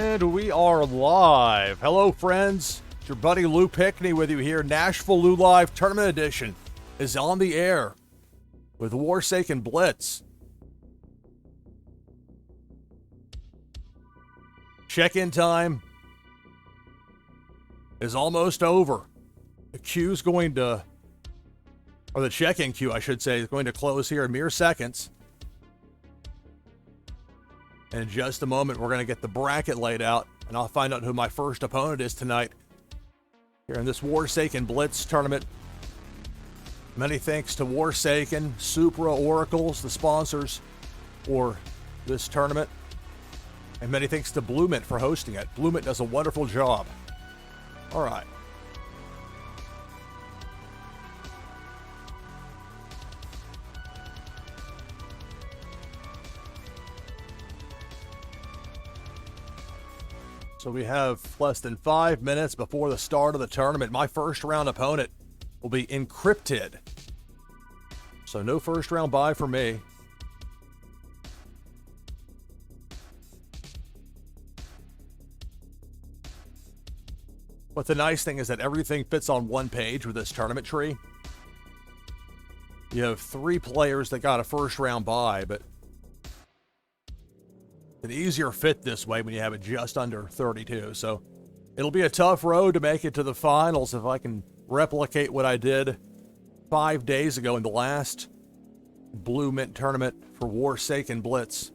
And we are live. Hello, friends. It's your buddy Lou Pickney with you here. NashvilleLou Live Tournament Edition is on the air with Warsaken Blitz. Check-in time is almost over. The queue's going to, or the check-in queue, I should say, is going to close here in mere seconds. In just a moment, we're going to get the bracket laid out, and I'll find out who my first opponent is tonight here in this Warsaken Blitz tournament. Many thanks to Warsaken, Supra, Oracles, the sponsors for this tournament. And many thanks to BluMint for hosting it. BluMint does a wonderful job. All right. So we have less than 5 minutes before the start of the tournament. My first round opponent will be Encrypted. So no first round bye for me. But the nice thing is that everything fits on one page with this tournament tree. You have 3 players that got a first round bye, but an easier fit this way when you have it just under 32. So it'll be a tough road to make it to the finals if I can replicate what I did 5 days ago in the last BluMint tournament for Warsaken Blitz.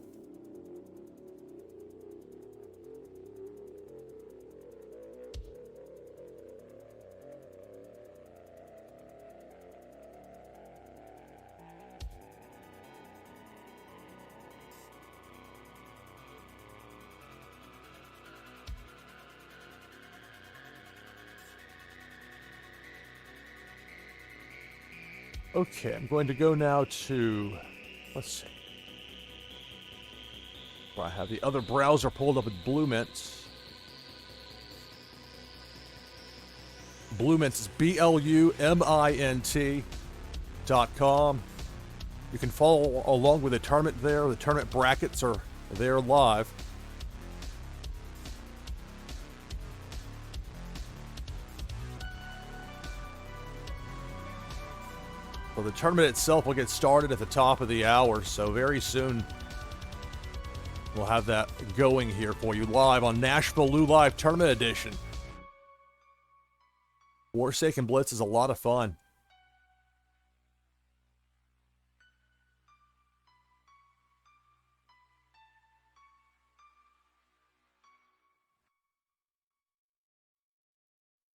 Okay, I'm going to go now to, let's see. I have the other browser pulled up with BluMint. BluMint is BLUMINT.com. You can follow along with the tournament there. The tournament brackets are there live. Well, the tournament itself will get started at the top of the hour, so very soon we'll have that going here for you live on NashvilleLou Live Tournament Edition. Warsaken Blitz is a lot of fun.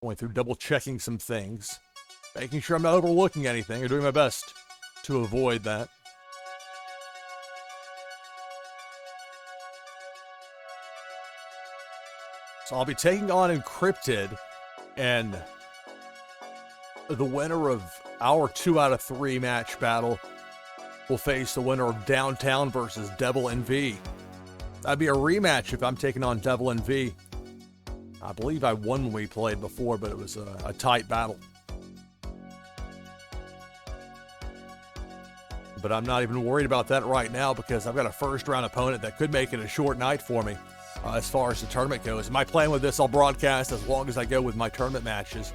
Going through double checking some things. Making sure I'm not overlooking anything or doing my best to avoid that. So I'll be taking on Encrypted, and the winner of our 2 out of 3 match battle will face the winner of Downtown versus Devil NV. That'd be a rematch if I'm taking on Devil NV. I believe I won when we played before, but it was a tight battle. But I'm not even worried about that right now because I've got a first round opponent that could make it a short night for me as far as the tournament goes. My plan with this, I'll broadcast as long as I go with my tournament matches.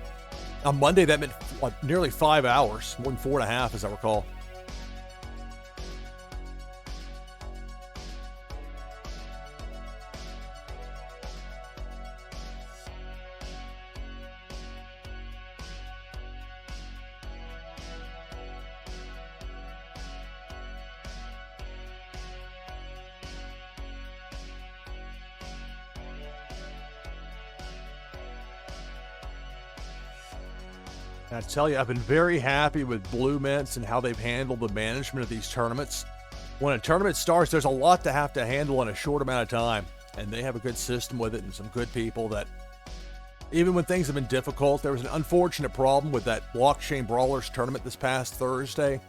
On Monday, that meant nearly 5 hours, more than 4.5 as I recall. I tell you, I've been very happy with BluMint and how they've handled the management of these tournaments. When a tournament starts, there's a lot to have to handle in a short amount of time, and they have a good system with it and some good people that, even when things have been difficult, there was an unfortunate problem with that Blockchain Brawlers tournament this past Thursday,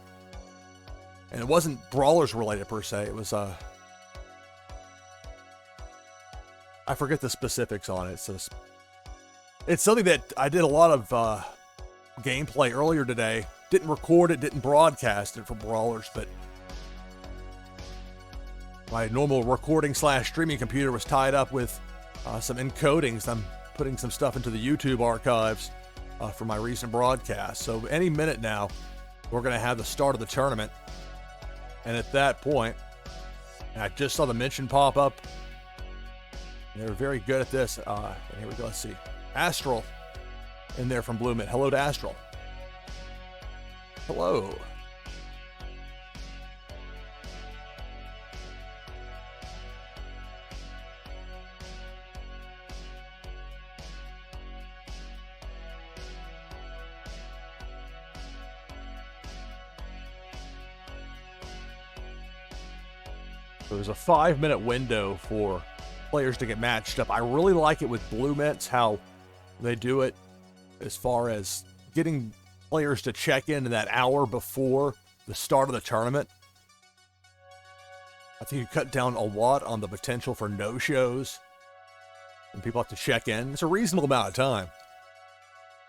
and it wasn't Brawlers related per se. It was I forget the specifics on it. It's something that I did a lot of gameplay earlier today. Didn't record it, didn't broadcast it for Brawlers, but my normal recording / streaming computer was tied up with some encodings. I'm putting some stuff into the YouTube archives for my recent broadcast. So any minute now, we're going to have the start of the tournament. And at that point, and I just saw the mention pop up. They're very good at this. Here we go. Let's see. Astral in there from BluMint. Hello to Astral. Hello. There's a 5-minute window for players to get matched up. I really like it with BluMint, how they do it as far as getting players to check in that hour before the start of the tournament. I think you cut down a lot on the potential for no-shows when people have to check in. It's a reasonable amount of time.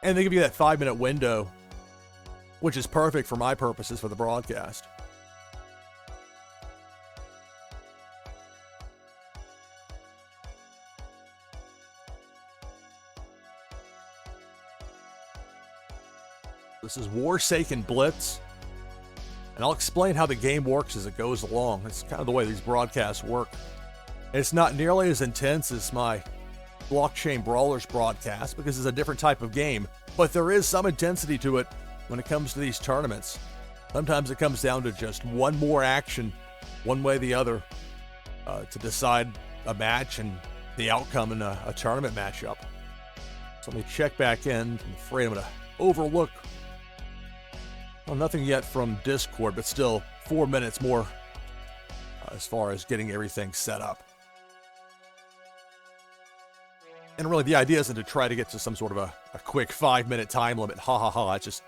And they give you that 5-minute window, which is perfect for my purposes for the broadcast. This is Warsaken Blitz, and I'll explain how the game works as it goes along. It's kind of the way these broadcasts work. It's not nearly as intense as my Blockchain Brawlers broadcast because it's a different type of game, but there is some intensity to it when it comes to these tournaments. Sometimes it comes down to just one more action, one way or the other, to decide a match and the outcome in a tournament matchup. So let me check back in. I'm afraid I'm going to overlook. Well, nothing yet from Discord, but still 4 minutes more as far as getting everything set up. And really, the idea isn't to try to get to some sort of a quick 5-minute time limit. Ha ha ha. It's just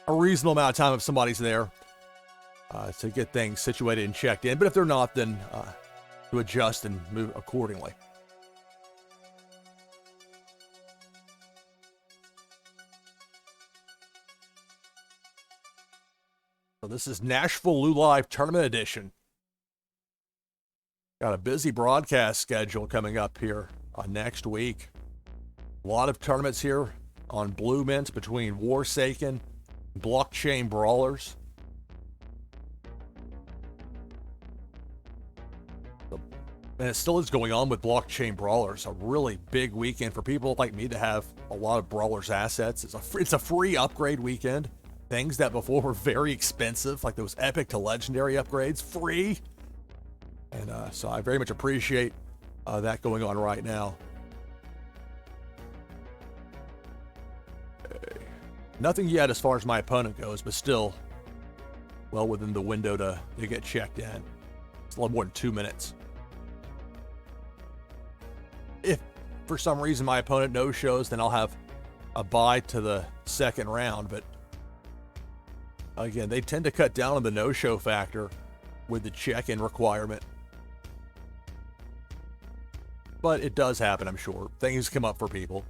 a reasonable amount of time if somebody's there to get things situated and checked in. But if they're not, then to adjust and move accordingly. So this is NashvilleLou Live Tournament Edition. Got a busy broadcast schedule coming up here next week. A lot of tournaments here on BluMint between Warsaken and Blockchain Brawlers. And it still is going on with Blockchain Brawlers. A really big weekend for people like me to have a lot of Brawlers assets. It's a free upgrade weekend. Things that before were very expensive, like those epic to legendary upgrades, free. And so I very much appreciate that going on right now. Okay. Nothing yet as far as my opponent goes, but still well within the window to get checked in. It's a little more than 2 minutes. If for some reason my opponent no-shows, then I'll have a bye to the second round, but again, they tend to cut down on the no-show factor with the check-in requirement. But it does happen, I'm sure. Things come up for people.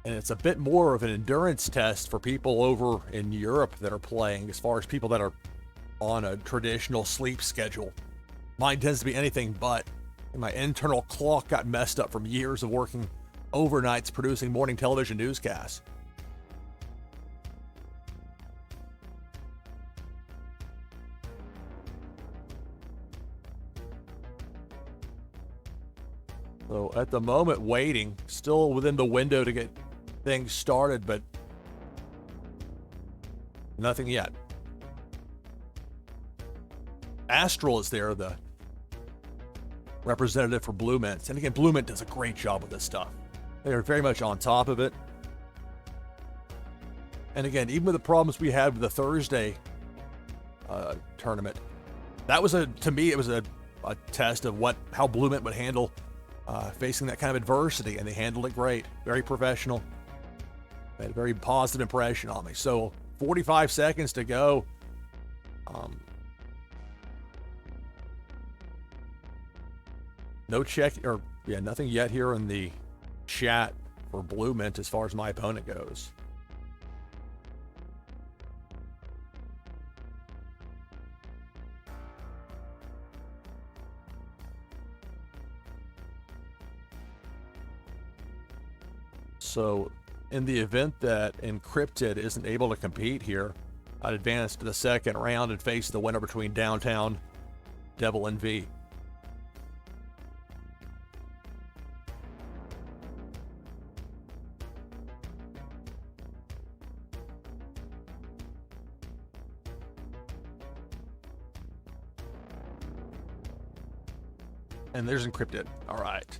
And it's a bit more of an endurance test for people over in Europe that are playing, as far as people that are on a traditional sleep schedule. Mine tends to be anything but. And my internal clock got messed up from years of working overnights producing morning television newscasts. So at the moment, waiting, still within the window to get things started, but nothing yet. Astral is there, the representative for BluMint. And again, BluMint does a great job with this stuff. They are very much on top of it. And again, even with the problems we had with the Thursday tournament, that was to me, it was a test of how BluMint would handle facing that kind of adversity, and they handled it great. Very professional. They had a very positive impression on me. So 45 seconds to go. No check, or yeah, nothing yet here in the chat for BluMint as far as my opponent goes. So in the event that Encrypted isn't able to compete here, I'd advance to the second round and face the winner between Downtown Devil and V. And there's Encrypted. All right.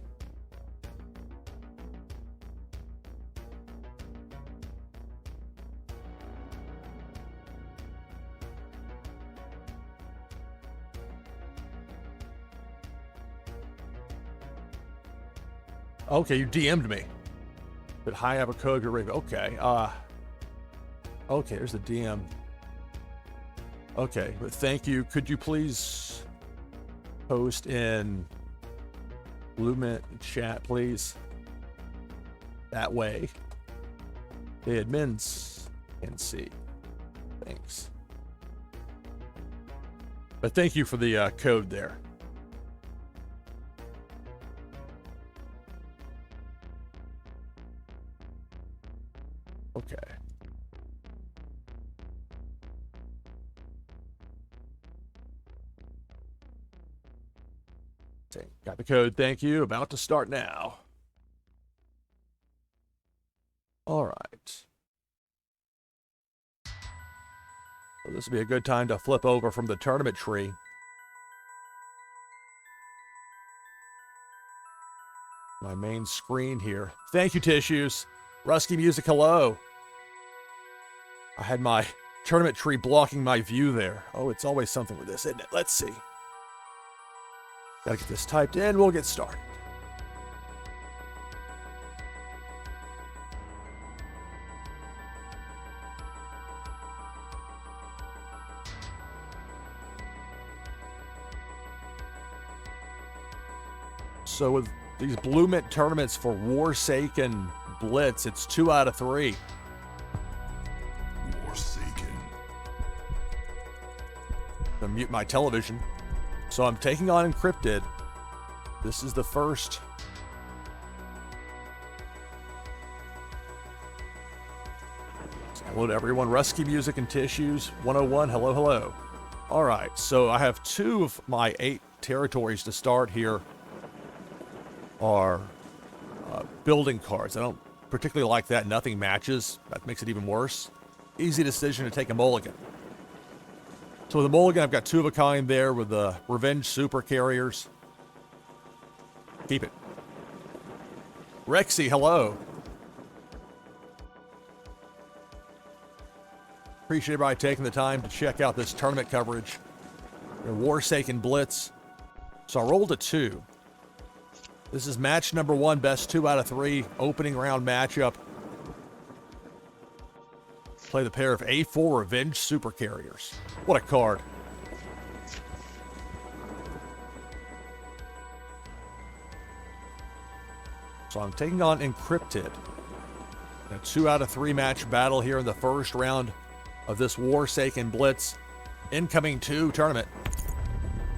Okay, you DM'd me. But hi, I have a code you're ready. Okay. Okay, there's the DM. Okay, but thank you. Could you please post in BluMint chat, please? That way the admins can see. Thanks. But thank you for the code there. Okay. Got the code. Thank you. About to start now. All right. So this would be a good time to flip over from the tournament tree. My main screen here. Thank you, Tissues. Rusky Music, hello. I had my tournament tree blocking my view there. Oh, it's always something with this, isn't it? Let's see. Gotta get this typed in. We'll get started. So with these BluMint tournaments for Warsaken Blitz, it's 2 out of 3. Warsaken. I'm gonna mute my television. So I'm taking on Encrypted. This is the first. Hello to everyone. Rusky Music and Tissues 101. Hello, hello. All right, so I have 2 of my 8 territories to start here are building cards. I don't particularly like that. Nothing matches. That makes it even worse. Easy decision to take a mulligan. So with the mulligan, I've got 2 of a kind there with the Revenge Super Carriers. Keep it. Rexy, hello. Appreciate everybody taking the time to check out this tournament coverage. Warsaken Blitz. So I rolled a 2. This is match number 1, best 2 out of 3, opening round matchup. Play the pair of A4 Revenge Super Carriers. What a card. So I'm taking on Encrypted. A 2 out of 3 match battle here in the first round of this Warsaken Blitz incoming 2 tournament.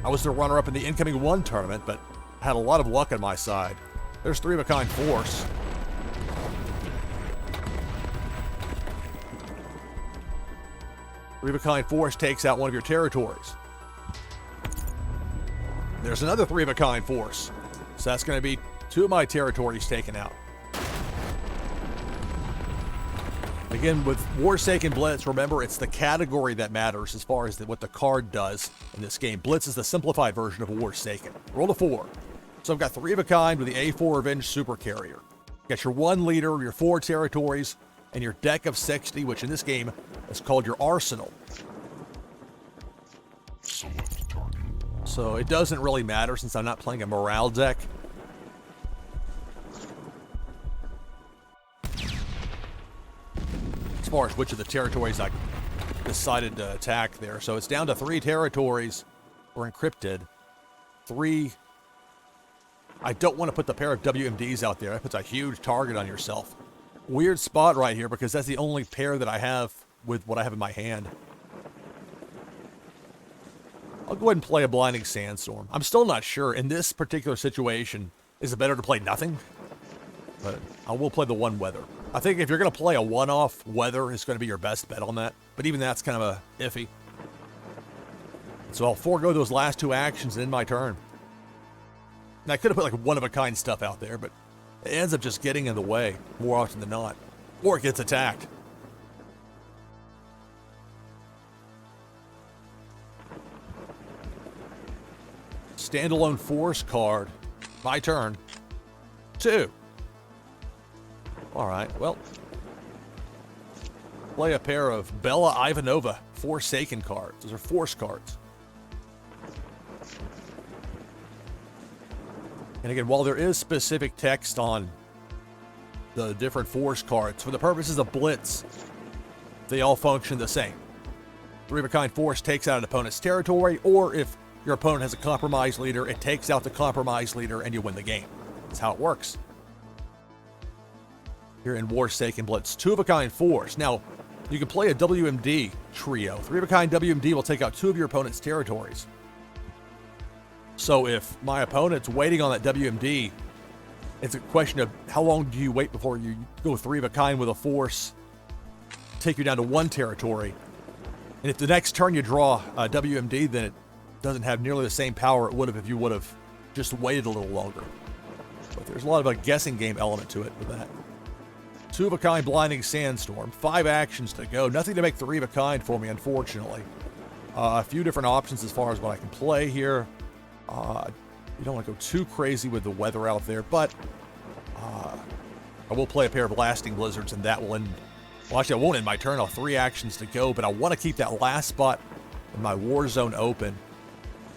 I was the runner-up in the incoming 1 tournament, but had a lot of luck on my side. There's 3 of a kind force. Three of a kind force takes out one of your territories. There's another 3 of a kind force. So that's going to be 2 of my territories taken out. Again, with Warsaken Blitz, remember, it's the category that matters as far as what the card does in this game. Blitz is the simplified version of Warsaken. Roll a 4. So I've got 3 of a kind with the A4 Revenge Super Carrier. You got your 1 leader, your 4 territories, and your deck of 60, which in this game is called your arsenal. So it doesn't really matter since I'm not playing a morale deck. As far as which of the territories I decided to attack there. So it's down to 3 territories for Encrypted. 3. I don't want to put the pair of WMDs out there. That puts a huge target on yourself. Weird spot right here because that's the only pair that I have with what I have in my hand. I'll go ahead and play a Blinding Sandstorm. I'm still not sure. In this particular situation, is it better to play nothing? But I will play the one weather. I think if you're going to play a one-off, weather is going to be your best bet on that. But even that's kind of a iffy. So I'll forego those last two actions and end my turn. Now I could have put like one-of-a-kind stuff out there, but it ends up just getting in the way more often than not. Or it gets attacked. Standalone force card. My turn. 2. All right, well. Play a pair of Bella Ivanova Warsaken cards. Those are force cards. And again, while there is specific text on the different force cards, for the purposes of Blitz, they all function the same. 3-of-a-kind force takes out an opponent's territory, or if your opponent has a compromised leader, it takes out the compromised leader and you win the game. That's how it works. Here in Warsaken Blitz, 2-of-a-kind force. Now, you can play a WMD trio. 3-of-a-kind WMD will take out 2 of your opponent's territories. So if my opponent's waiting on that WMD, it's a question of how long do you wait before you go 3-of-a-kind with a force, take you down to 1 territory. And if the next turn you draw a WMD, then it doesn't have nearly the same power it would have if you would have just waited a little longer. But there's a lot of a guessing game element to it with that. 2-of-a-kind Blinding Sandstorm. 5 actions to go. Nothing to make 3-of-a-kind for me, unfortunately. A few different options as far as what I can play here. You don't want to go too crazy with the weather out there, but I will play a pair of Blasting Blizzards, and that will end. Well, actually, I won't end my turn. I'll have 3 actions to go, but I want to keep that last spot in my war zone open.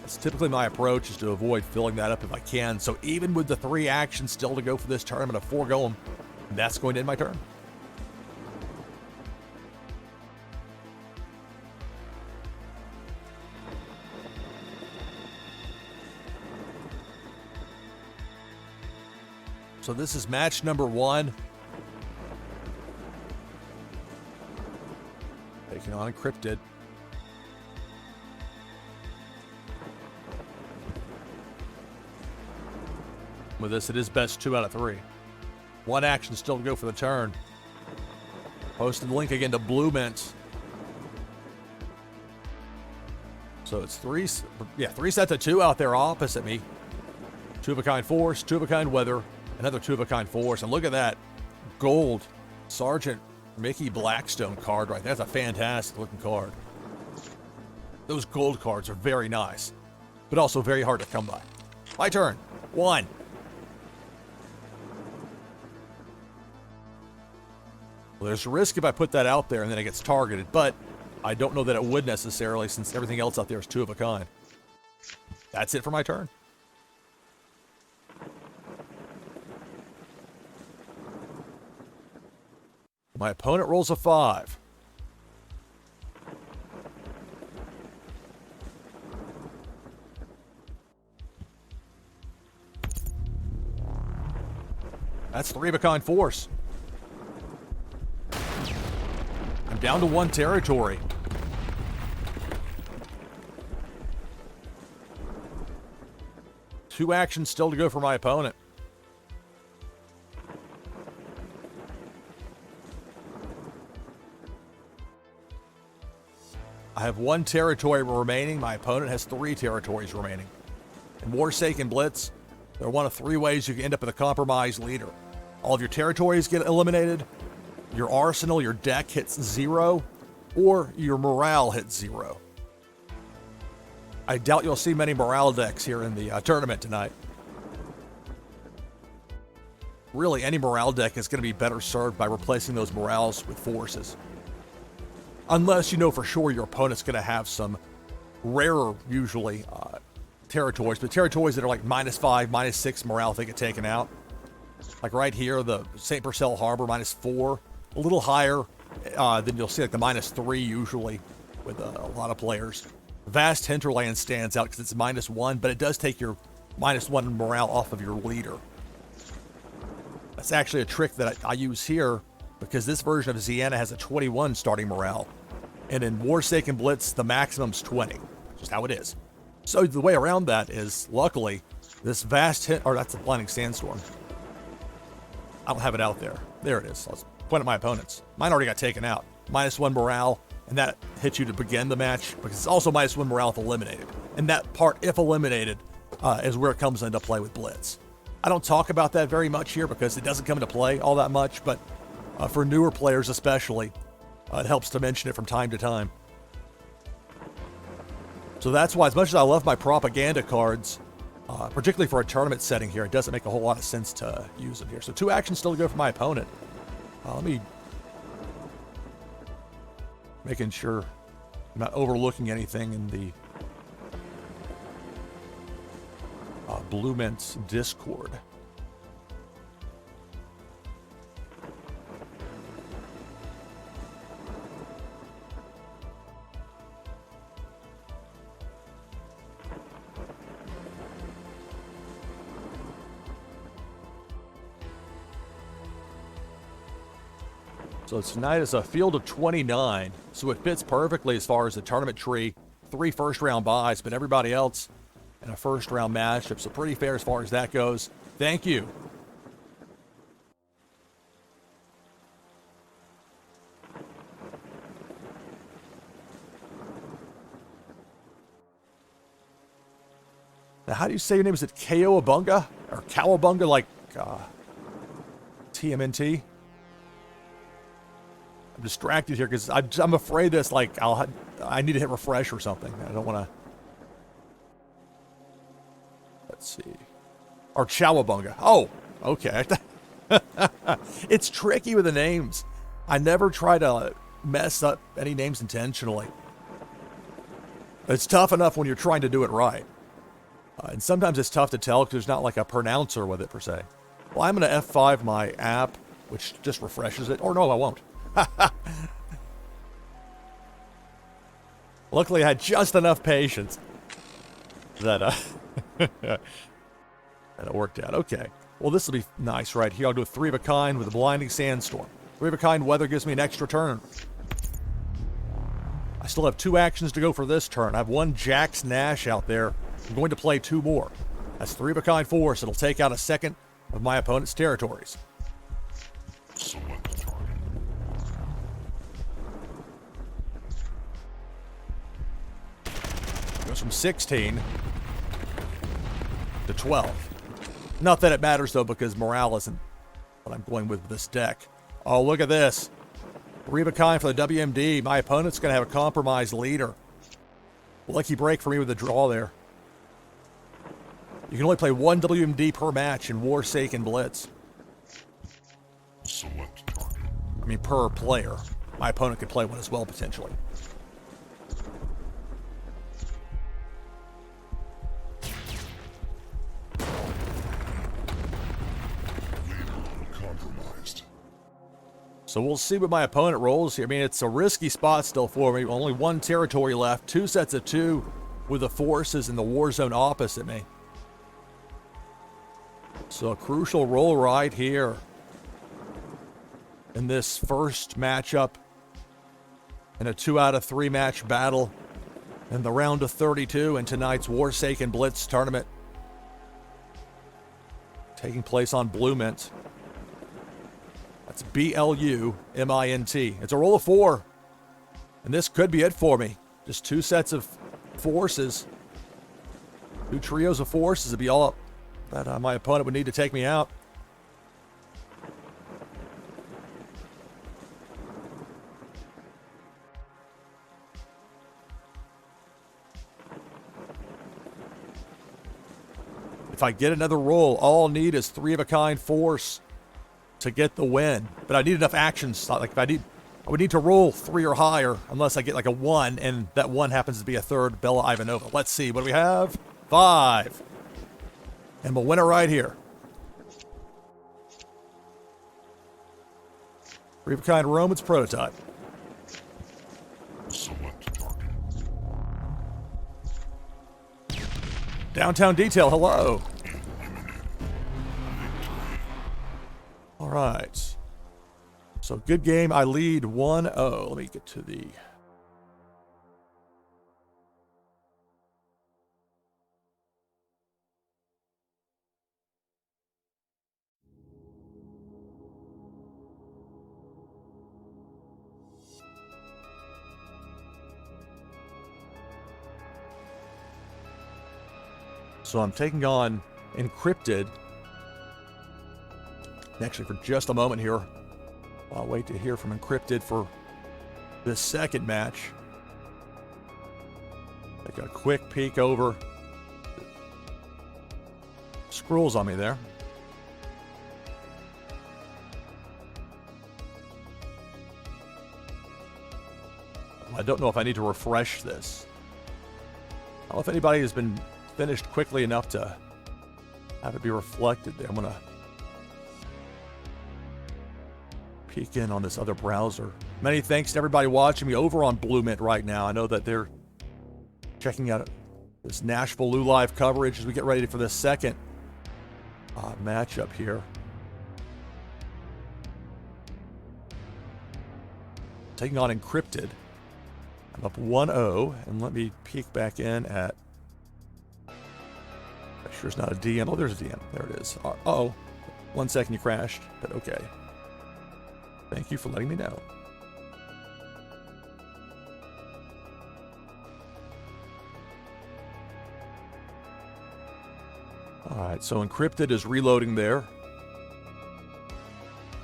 That's typically my approach, is to avoid filling that up if I can. So even with the 3 actions still to go for this turn, I'm going to forego them. And that's going to end my turn. So this is match number 1. Taking on Encrypted. With this, it is best 2 out of 3. 1 action still to go for the turn. Posted the link again to BluMint. So it's 3 sets of 2 out there opposite me. 2-of-a-kind force, 2-of-a-kind weather, another 2-of-a-kind force. And look at that gold Sergeant Mickey Blackstone card right there. That's a fantastic looking card. Those gold cards are very nice, but also very hard to come by. My turn. 1. Well, there's a risk if I put that out there and then it gets targeted, but I don't know that it would necessarily, since everything else out there is 2-of-a-kind. That's it for my turn. My opponent rolls a 5. That's 3-of-a-kind force. I'm down to 1 territory. Two actions still to go for my opponent. I have 1 territory remaining. My opponent has 3 territories remaining. In Warsaken Blitz, there are 1 of 3 ways you can end up with a compromised leader. All of your territories get eliminated, your arsenal, your deck hits 0, or your morale hits 0. I doubt you'll see many morale decks here in the tournament tonight. Really, any morale deck is going to be better served by replacing those morales with forces. Unless you know for sure your opponent's going to have some rarer, usually, territories. But territories that are like -5, -6 morale, if they get taken out. Like right here, the St. Purcell Harbor, -4. A little higher than you'll see like the -3 usually with a lot of players. Vast Hinterland stands out because it's -1, but it does take your -1 morale off of your leader. That's actually a trick that I use here, because this version of Vienna has a 21 starting morale. And in Warsaken Blitz, the maximum's 20. Just how it is. So the way around that is, luckily, this that's a Blinding Sandstorm. I don't have it out there. There it is. Let's point at my opponents. Mine already got taken out. -1 morale, and that hits you to begin the match because it's also -1 morale if eliminated. And that part, if eliminated, is where it comes into play with Blitz. I don't talk about that very much here because it doesn't come into play all that much, but for newer players especially, it helps to mention it from time to time. So that's why, as much as I love my propaganda cards, particularly for a tournament setting here, it doesn't make a whole lot of sense to use it here. So 2 actions still to go for my opponent. Let me... Making sure I'm not overlooking anything in the BluMint's Discord. So tonight is a field of 29, so it fits perfectly as far as the tournament tree. 3 first-round buys, but everybody else in a first-round matchup, so pretty fair as far as that goes. Thank you. Now, how do you say your name? Is it Cowabunga? Or Cowabunga, like TMNT? I'm distracted here because I'm afraid this, like, I need to hit refresh or something. I don't want to... Let's see. Or Chowabunga. Oh, okay. It's tricky with the names. I never try to mess up any names intentionally. It's tough enough when you're trying to do it right. And sometimes it's tough to tell because there's not like a pronouncer with it per se. Well, I'm going to F5 my app, which just refreshes it. Or no, I won't. Luckily, I had just enough patience that that it worked out. Okay. Well, this will be nice right here. I'll do a 3 of a kind with a blinding sandstorm. 3 of a kind weather gives me an extra turn. I still have 2 actions to go for this turn. I have 1 Jax Nash out there. I'm going to play 2 more. That's 3 of a kind force. It'll take out a second of my opponent's territories. Select the target. Goes from 16 to 12. Not that it matters, though, because morale isn't what I'm going with this deck. Oh, look at this. 3 of a kind for the WMD. My opponent's going to have a compromised leader. Lucky break for me with the draw there. You can only play 1 WMD per match in Warsaken Blitz. Select target. I mean, per player. My opponent could play one as well, potentially. Compromised. So we'll see what my opponent rolls here. I mean, it's a risky spot still for me. Only 1 territory left. 2 sets of 2 with the forces in the war zone opposite me. So a crucial roll right here in this first matchup in a 2 out of 3 match battle in the round of 32 in tonight's Warsaken Blitz tournament, taking place on BluMint. That's BluMint. It's a roll of 4, and this could be it for me. Just 2 sets of forces, 2 trios of forces to be all up that my opponent would need to take me out. If I get another roll, all I'll need is 3 of a kind force to get the win. But I need enough actions. Like if I would need to roll 3 or higher unless I get like a 1, and that 1 happens to be a 3rd Bella Ivanova. Let's see, what do we have? 5. And we'll win it right here. 3 of a kind Roman's prototype. Select target. Downtown detail, hello. All right. So good game. I lead 1-0. Let me get to the... So I'm taking on Encrypted. Actually, for just a moment here, I'll wait to hear from Encrypted for this second match. Take a quick peek over. Scrolls on me there. I don't know if I need to refresh this. I don't know if anybody has been finished quickly enough to have it be reflected there. I'm going to peek in on this other browser. Many thanks to everybody watching me over on BluMint right now. I know that they're checking out this NashvilleLou live coverage as we get ready for this second matchup here. Taking on Encrypted. I'm up 1-0, and let me peek back in at... Make sure it's not a DM. Oh, there's a DM. There it is. Uh-oh. 1 second you crashed, but okay. Thank you for letting me know. All right, so Encrypted is reloading there.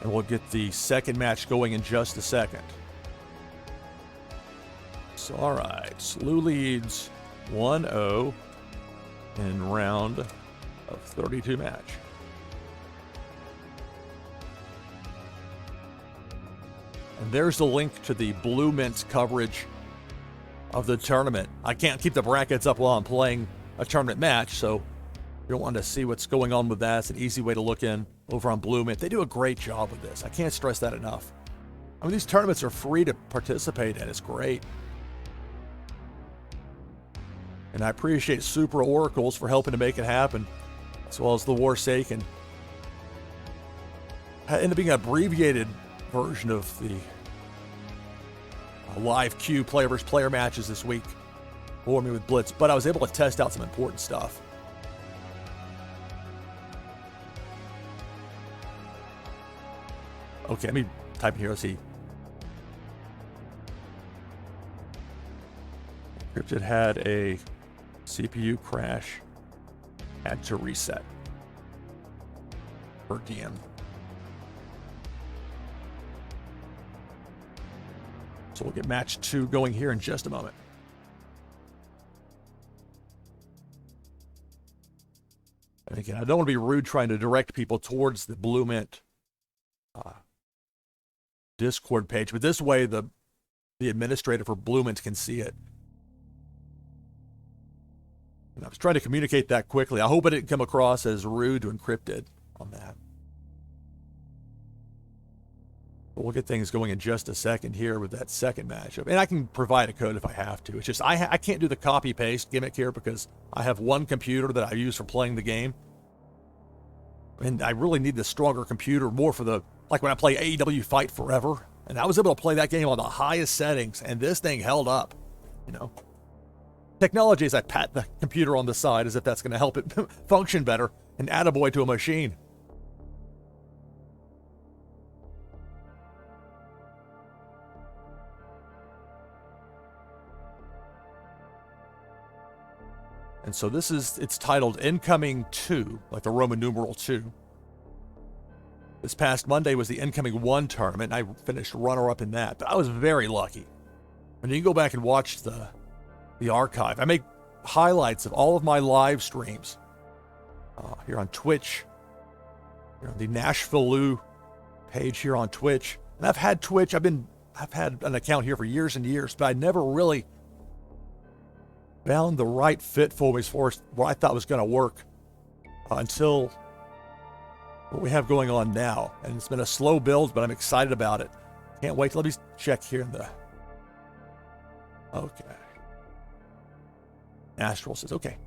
And we'll get the second match going in just a second. So, all right, Lou leads 1-0 in round of 32 match. And there's the link to the BluMint coverage of the tournament. I can't keep the brackets up while I'm playing a tournament match, so if you don't want to see what's going on with that, it's an easy way to look in over on BluMint. They do a great job with this. I can't stress that enough. I mean, these tournaments are free to participate in. It's great. And I appreciate Super Oracles for helping to make it happen, as well as the Warsaken. Ended up being an abbreviated version of the live queue player versus player matches this week for me with Blitz, but I was able to test out some important stuff. Okay, let me type in here. Let's see. Encrypted had a CPU crash, had to reset per DM. So we'll get match 2 going here in just a moment. And again, I don't want to be rude trying to direct people towards the BluMint Discord page, but this way the administrator for BluMint can see it. And I was trying to communicate that quickly. I hope it didn't come across as rude to Encrypted on that. But we'll get things going in just a second here with that second matchup. And I can provide a code if I have to. It's just I can't do the copy-paste gimmick here because I have one computer that I use for playing the game. And I really need the stronger computer more for the... Like when I play AEW Fight Forever. And I was able to play that game on the highest settings. And this thing held up. You know? Technology is I pat the computer on the side as if that's going to help it function better. And attaboy to a machine. And so this is, it's titled Incoming 2, like the Roman numeral 2. This past Monday was the Incoming 1 tournament, and I finished runner-up in that. But I was very lucky. And you can go back and watch the archive. I make highlights of all of my live streams here on Twitch, here on the NashvilleLou page here on Twitch. And I've had Twitch, I've had an account here for years and years, but I never really found the right fit for me as far as what I thought was going to work until what we have going on now. And it's been a slow build, but I'm excited about it. Can't wait. Let me check here in the... Okay. Astral says, okay.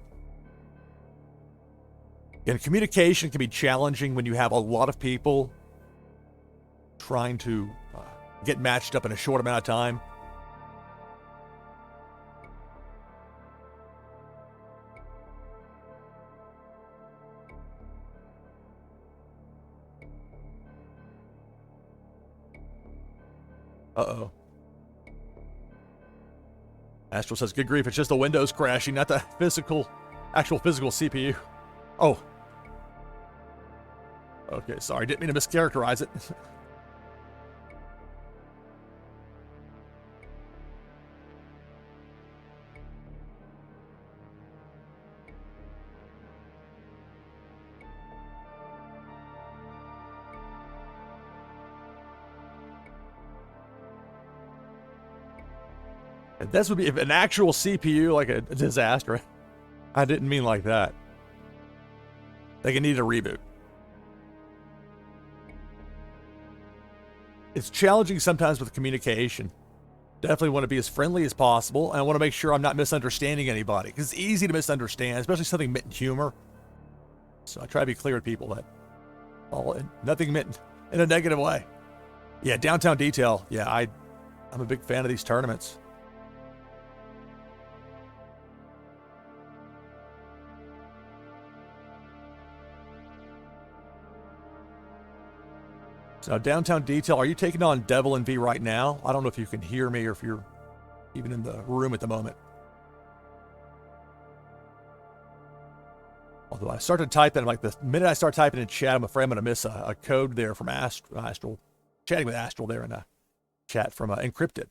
And communication can be challenging when you have a lot of people trying to get matched up in a short amount of time. Uh-oh. Astral says, good grief, it's just the Windows crashing, not the physical Actual physical CPU. Oh. Okay, sorry. Didn't mean to mischaracterize it. This would be if an actual CPU, like a disaster. I didn't mean like that. They can need a reboot. It's challenging sometimes with communication. Definitely want to be as friendly as possible, and I want to make sure I'm not misunderstanding anybody, because it's easy to misunderstand, especially something meant in humor. So I try to be clear with people that nothing meant in a negative way. Yeah, downtown detail. Yeah, I'm a big fan of these tournaments. So downtown detail, are you taking on Devil and V right now? I don't know if you can hear me or if you're even in the room at the moment. Although I started typing, like the minute I start typing in chat, I'm afraid I'm going to miss a code there from Astral. Chatting with Astral there in a chat from Encrypted.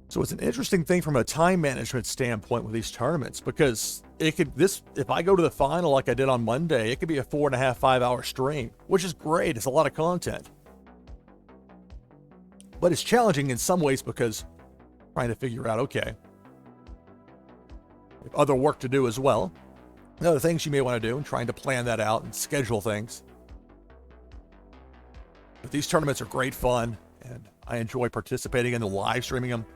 So it's an interesting thing from a time management standpoint with these tournaments, because if I go to the final like I did on Monday, it could be a 4.5, 5 hour stream, which is great. It's a lot of content. But it's challenging in some ways because trying to figure out, okay, if other work to do as well, other things you may want to do, and trying to plan that out and schedule things. But these tournaments are great fun, and I enjoy participating in the live streaming them.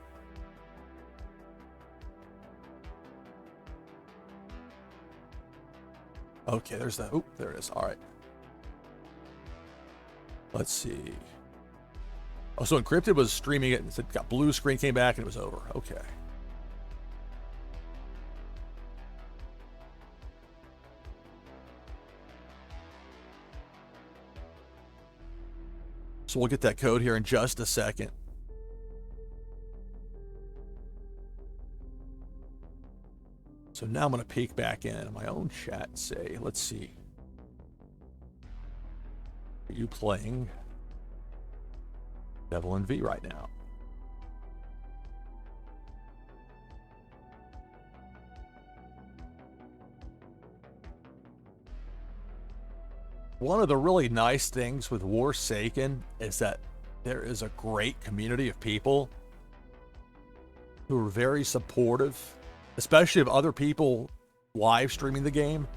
Okay, there's that. Oh, there it is. All right. Let's see. Oh, so Encrypted was streaming it, and it got blue screen, came back, and it was over. Okay. So we'll get that code here in just a second. So now I'm going to peek back in my own chat and say, let's see. Are you playing Devil and V right now? One of the really nice things with Warsaken is that there is a great community of people who are very supportive, especially of other people live streaming the game.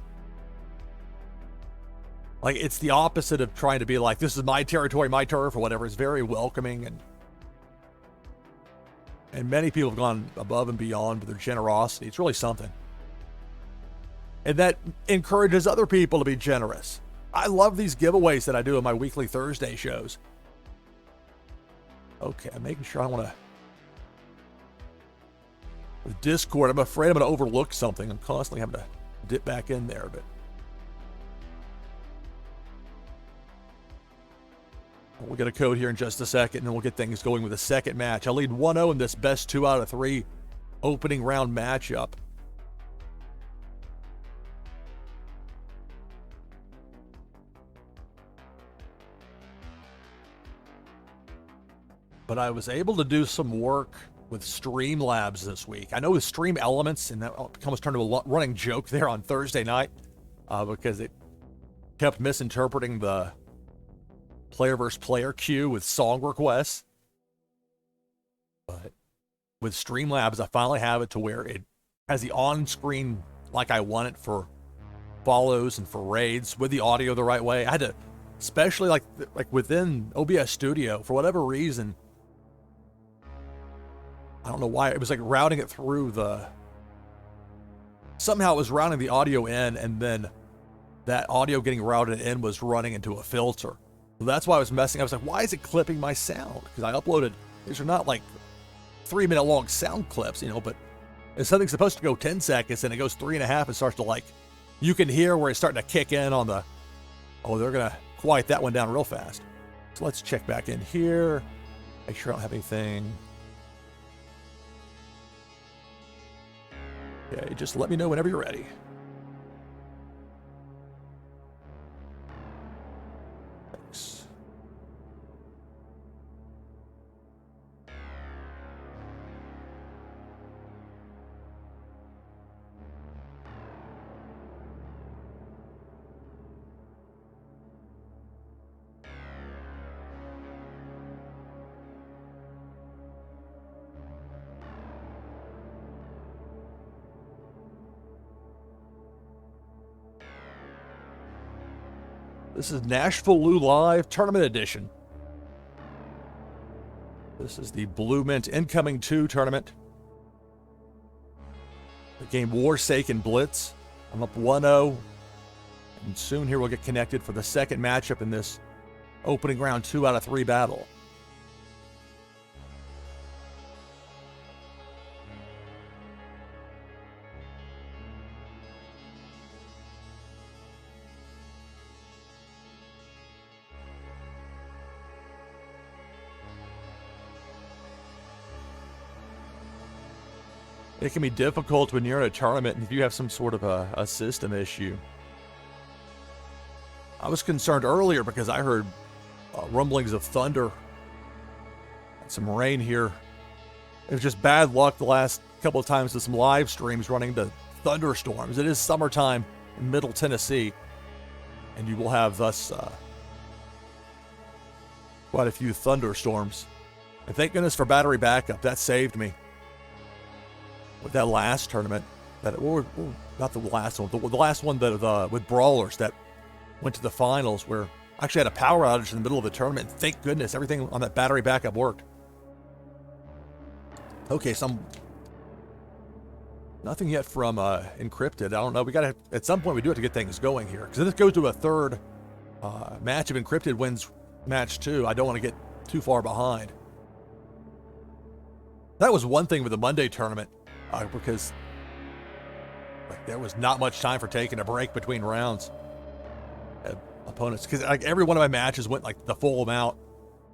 Like, it's the opposite of trying to be like, this is my territory, my turf, or whatever. It's very welcoming, and many people have gone above and beyond with their generosity. It's really something. And that encourages other people to be generous. I love these giveaways that I do in my weekly Thursday shows. Okay, I'm making sure I want to... With Discord, I'm afraid I'm going to overlook something. I'm constantly having to dip back in there, but we'll get a code here in just a second, and then we'll get things going with the second match. I lead 1-0 in this best 2 out of 3 opening round matchup. But I was able to do some work with Streamlabs this week. I know with Stream Elements, and that almost turned into a running joke there on Thursday night, because it kept misinterpreting the player versus player queue with song requests. But with Streamlabs, I finally have it to where it has the on-screen like I want it for follows and for raids with the audio the right way. I had to, especially like within OBS Studio, for whatever reason, I don't know why, it was like routing it through somehow it was routing the audio in, and then that audio getting routed in was running into a filter. So that's why I was messing. I was like, why is it clipping my sound? Because I uploaded, these are not like 3-minute long sound clips, but if something's supposed to go 10 seconds and it goes 3.5, it starts to you can hear where it's starting to kick in on the, oh, they're going to quiet that one down real fast. So let's check back in here. Make sure I don't have anything. Okay, just let me know whenever you're ready. Thanks. This is NashvilleLou Live Tournament Edition. This is the BluMint Incoming 2 tournament. The game Warsaken Blitz. I'm up 1-0. And soon here we'll get connected for the second matchup in this opening round 2 out of 3 battle. It can be difficult when you're in a tournament and if you have some sort of a system issue. I was concerned earlier because I heard rumblings of thunder and some rain here. It was just bad luck the last couple of times with some live streams running into thunderstorms. It is summertime in Middle Tennessee, and you will have thus quite a few thunderstorms. And thank goodness for battery backup. That saved me. With that last tournament, not the last one, the last one that with Brawlers that went to the finals, where I actually had a power outage in the middle of the tournament. And thank goodness everything on that battery backup worked. Okay, nothing yet from Encrypted. I don't know. We gotta at some point we do have to get things going here because this goes to a third match. If Encrypted wins match 2, I don't want to get too far behind. That was one thing with the Monday tournament. Because there was not much time for taking a break between rounds. Opponents, because every one of my matches went like the full amount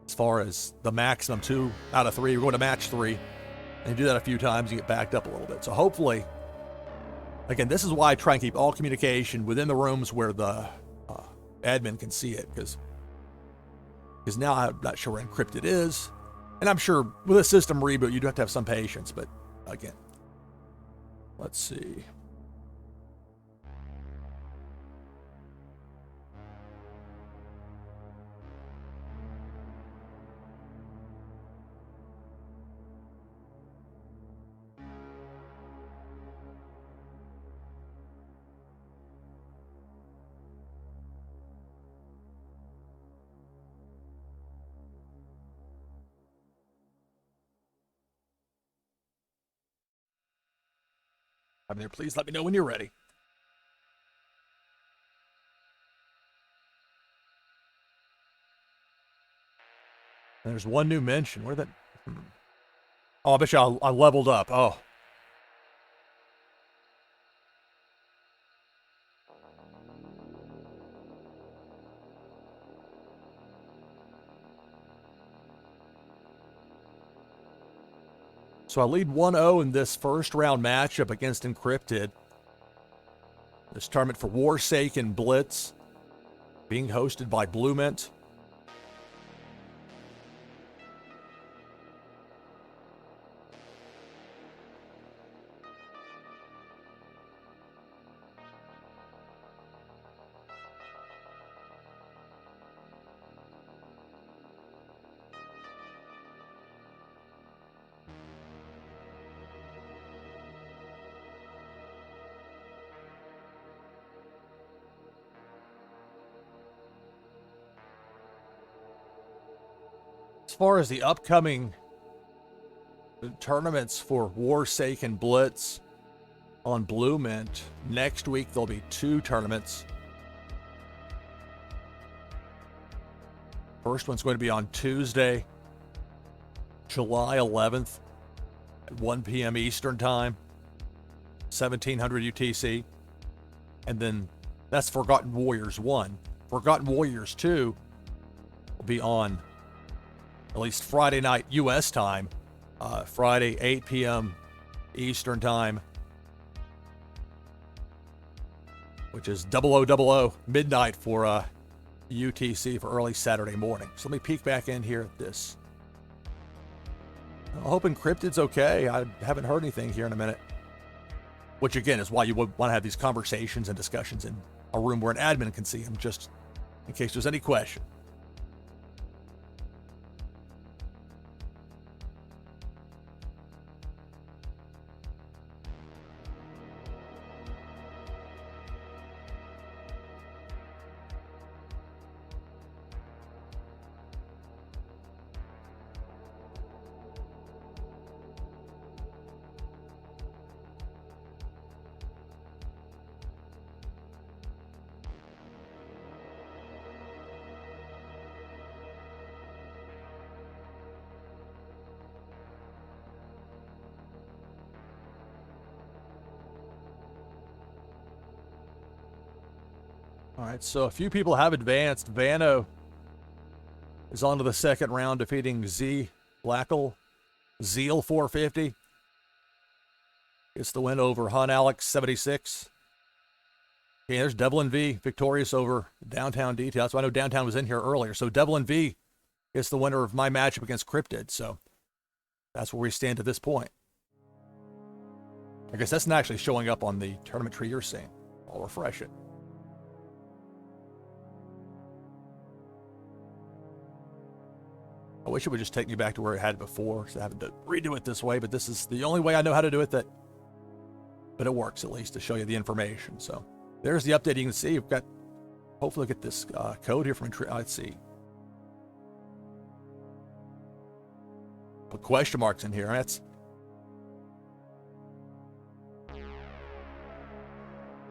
as far as the maximum 2 out of 3. We're going to match 3. And you do that a few times, you get backed up a little bit. So hopefully, again, this is why I try and keep all communication within the rooms where the admin can see it. Because now I'm not sure where Encrypted is. And I'm sure with a system reboot, you do have to have some patience. But again, let's see. I'm there. Please let me know when you're ready. And there's one new mention. Where that? Oh, I bet you I leveled up. Oh. So I lead 1-0 in this first round matchup against Encrypted. This tournament for Warsaken Blitz being hosted by BluMint. As far as the upcoming tournaments for Warsaken Blitz on BluMint, next week there'll be 2 tournaments. First one's going to be on Tuesday, July 11th at 1 p.m. Eastern Time, 1700 UTC. And then that's Forgotten Warriors 1. Forgotten Warriors 2 will be on at least Friday night U.S. time, Friday 8 p.m. Eastern time, which is 0000 midnight for UTC for early Saturday morning. So let me peek back in here at this. I hope Encrypted's okay. I haven't heard anything here in a minute. Which again is why you would want to have these conversations and discussions in a room where an admin can see them, just in case there's any question. All right, so a few people have advanced. Vano is on to the second round, defeating Z Blackle. Zeal 450 gets the win over Hun Alex 76. Okay, there's Devlin V victorious over Downtown Detail. So I know Downtown was in here earlier. So Devlin V gets the winner of my matchup against Cryptid. So that's where we stand at this point. I guess that's not actually showing up on the tournament tree you're seeing. I'll refresh it. I wish it would just take me back to where it had before, so I have to redo it this way, but this is the only way I know how to do it, but it works at least to show you the information. So there's the update. You can see we've got, hopefully get this code here from, let's see. Put question marks in here. That's,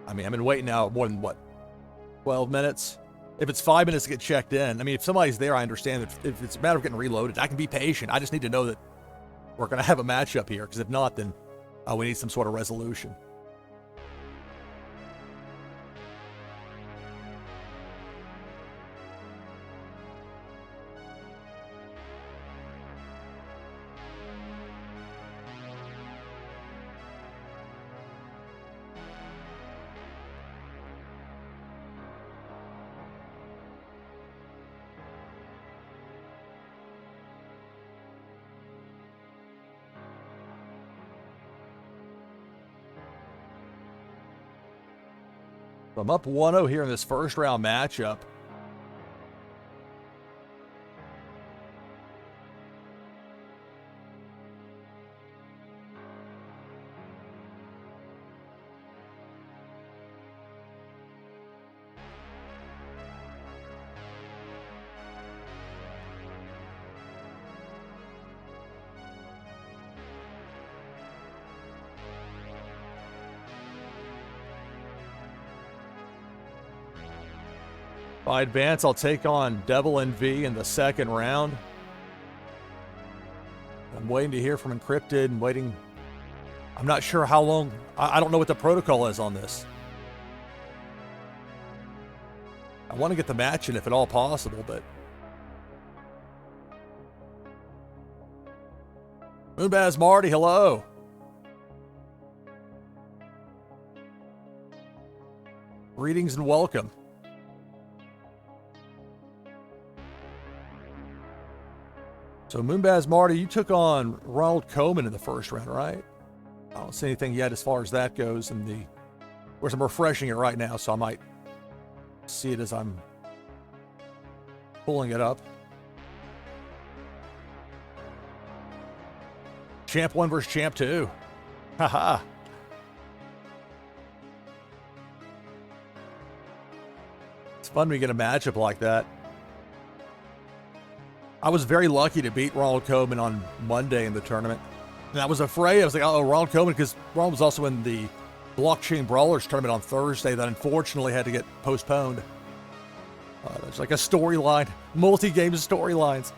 I mean, I've been waiting now more than what, 12 minutes? If it's 5 minutes to get checked in, I mean, if somebody's there, I understand. If it's a matter of getting reloaded, I can be patient. I just need to know that we're going to have a matchup here, because if not, then we need some sort of resolution. I'm up 1-0 here in this first round matchup. If I advance, I'll take on Devil and V in the second round. I'm waiting to hear from Encrypted and waiting. I'm not sure how long. I don't know what the protocol is on this. I want to get the match in if at all possible, but. Moonbaz Marty, hello. Greetings and welcome. So Moonbaz Marty, you took on Ronald Koeman in the first round, right? I don't see anything yet as far as that goes. Of course, I'm refreshing it right now, so I might see it as I'm pulling it up. Champ 1 versus Champ 2. Haha. It's fun when we get a matchup like that. I was very lucky to beat Ronald Koeman on Monday in the tournament. And I was afraid. I was like, oh, Ronald Koeman, because Ronald was also in the Blockchain Brawlers tournament on Thursday that unfortunately had to get postponed. There's like a storyline, multi-game storylines.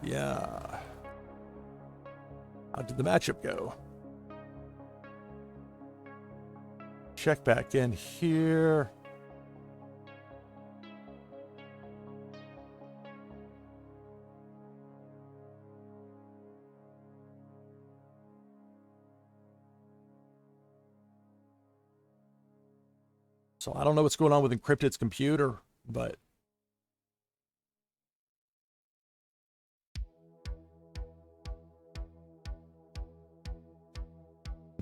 Yeah. How did the matchup go? check back in here. So I don't know what's going on with Encrypted's computer, but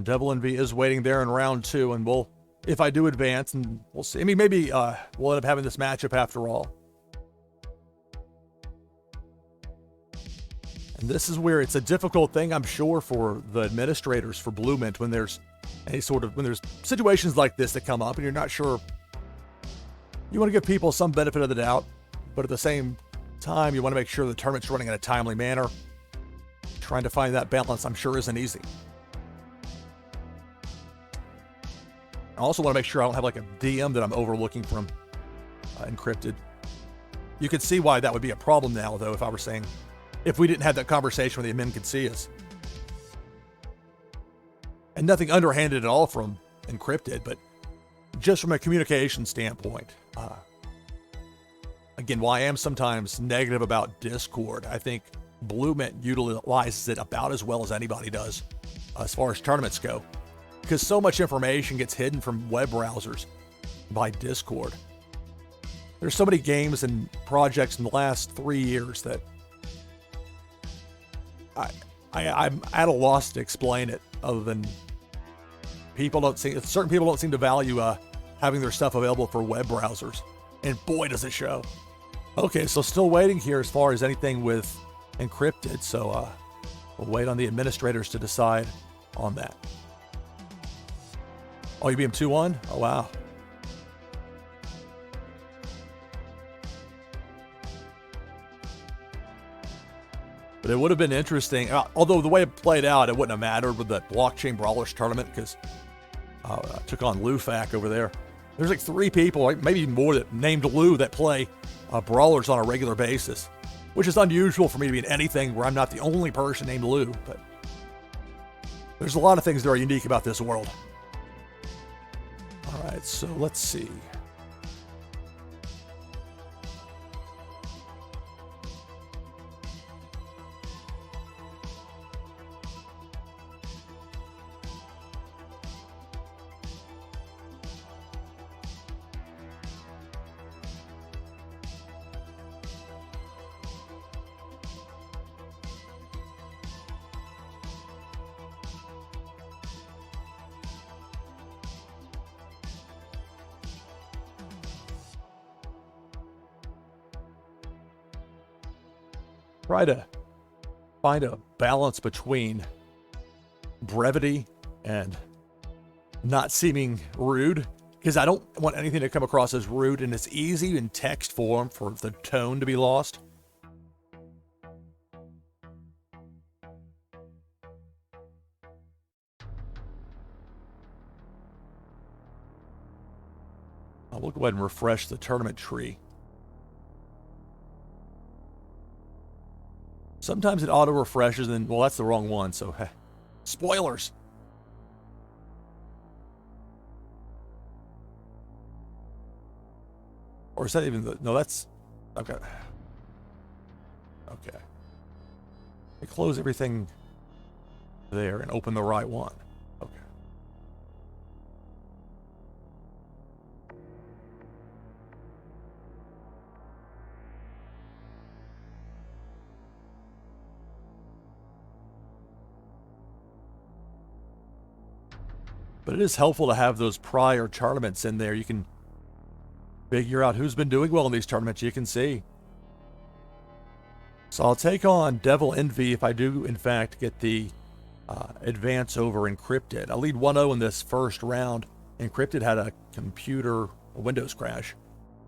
Devil Envy is waiting there in round 2, and we'll, if I do advance, and we'll see. I mean, maybe we'll end up having this matchup after all. And this is where it's a difficult thing, I'm sure, for the administrators for BluMint when there's when there's situations like this that come up and you're not sure. You want to give people some benefit of the doubt, but at the same time, you want to make sure the tournament's running in a timely manner. Trying to find that balance, I'm sure, isn't easy. I also want to make sure I don't have like a DM that I'm overlooking from Encrypted. You could see why that would be a problem now, though, if I were saying, if we didn't have that conversation where the admin could see us. And nothing underhanded at all from Encrypted, but just from a communication standpoint. Again, while I am sometimes negative about Discord, I think BluMint utilizes it about as well as anybody does as far as tournaments go. Because so much information gets hidden from web browsers by Discord. There's so many games and projects in the last 3 years that I'm at a loss to explain it, other than certain people don't seem to value having their stuff available for web browsers. And boy, does it show. Okay, so still waiting here as far as anything with Encrypted. So we'll wait on the administrators to decide on that. Oh, you beat him 2-1? Oh, wow. But it would have been interesting, although the way it played out, it wouldn't have mattered with the Blockchain Brawlers tournament, because I took on Lou over there. There's like 3 people, maybe even more, that named Lou that play Brawlers on a regular basis, which is unusual for me to be in anything where I'm not the only person named Lou, but there's a lot of things that are unique about this world. All right, so let's see. Try to find a balance between brevity and not seeming rude, because I don't want anything to come across as rude, and it's easy in text form for the tone to be lost. We'll go ahead and refresh the tournament tree. Sometimes it auto refreshes, and well, that's the wrong one. So, spoilers. Or is that even the? No, that's okay. Okay. I close everything there and open the right one. Okay. But it is helpful to have those prior tournaments in there. You can figure out who's been doing well in these tournaments. You can see. So I'll take on Devil Envy if I do, in fact, get the advance over Encrypted. I lead 1-0 in this first round. Encrypted had a Windows crash,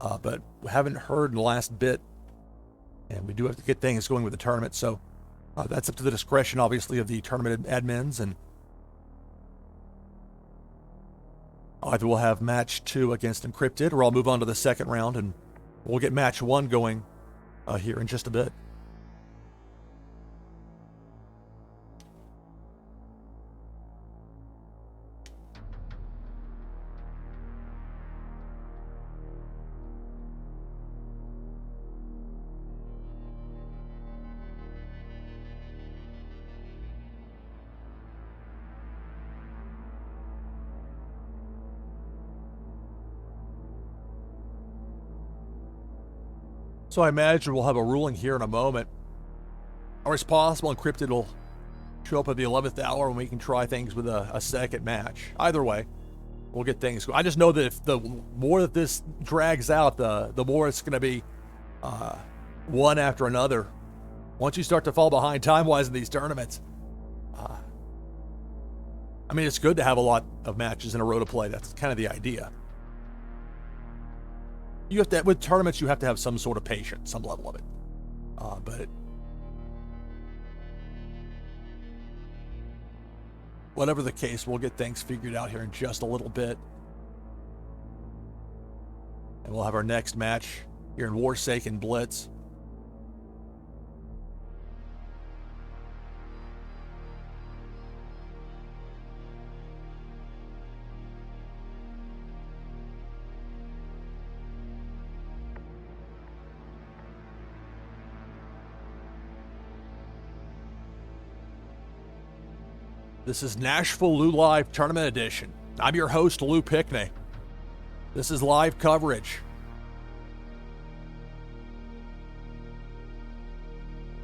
but we haven't heard in the last bit. And we do have to get things going with the tournament. So that's up to the discretion, obviously, of the tournament admins. And either we'll have match 2 against Encrypted, or I'll move on to the second round, and we'll get match 1 going here in just a bit. So I imagine we'll have a ruling here in a moment. Or it's possible Encrypted will show up at the 11th hour when we can try things with a second match. Either way, we'll get things going. I just know that if the more that this drags out, the more it's going to be one after another. Once you start to fall behind time-wise in these tournaments, I mean, it's good to have a lot of matches in a row to play. That's kind of the idea. You have to, with tournaments, you have to have some sort of patience, some level of it. But whatever the case, we'll get things figured out here in just a little bit. And we'll have our next match here in Warsaken Blitz. This is NashvilleLou Live Tournament Edition. I'm your host, Lou Pickney. This is live coverage.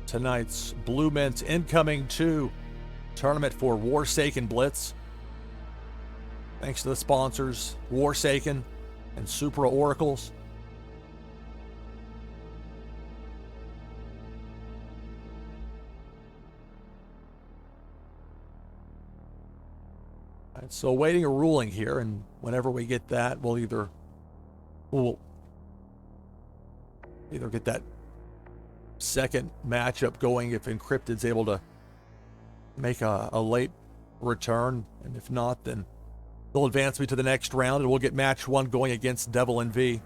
Tonight's BluMint Incoming 2 tournament for Warsaken Blitz. Thanks to the sponsors, Warsaken and Supra Oracles. So awaiting a ruling here, and whenever we get that, we'll either get that second matchup going if Encrypted's able to make a late return, and if not, then they'll advance me to the next round, and we'll get match one going against Devil and V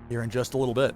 here in just a little bit.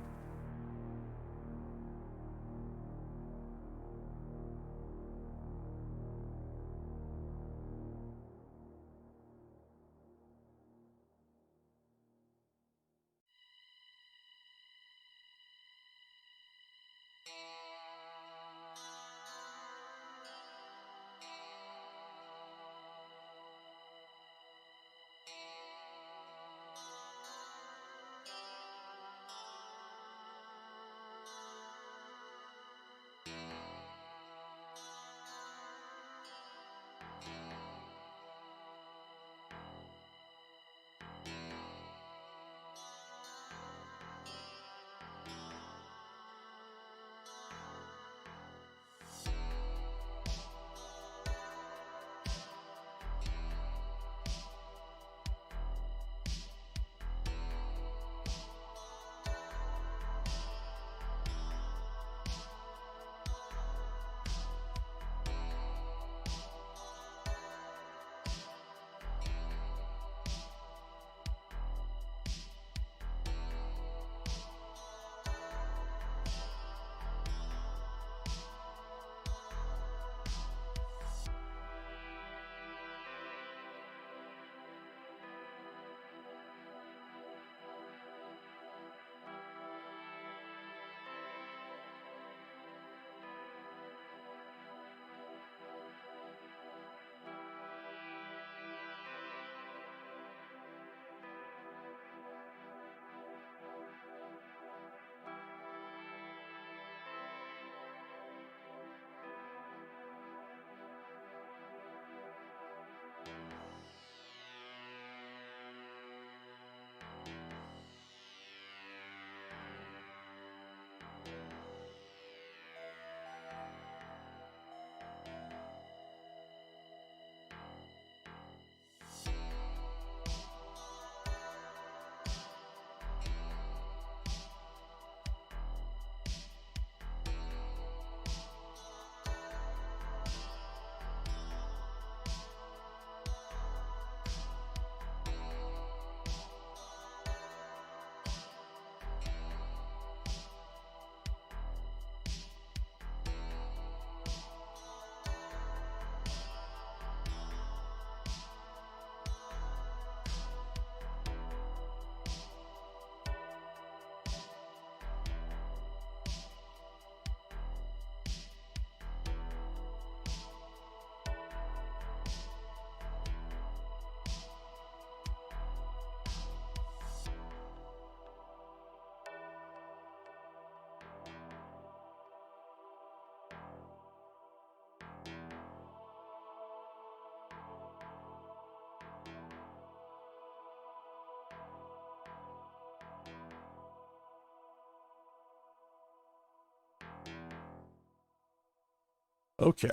Okay.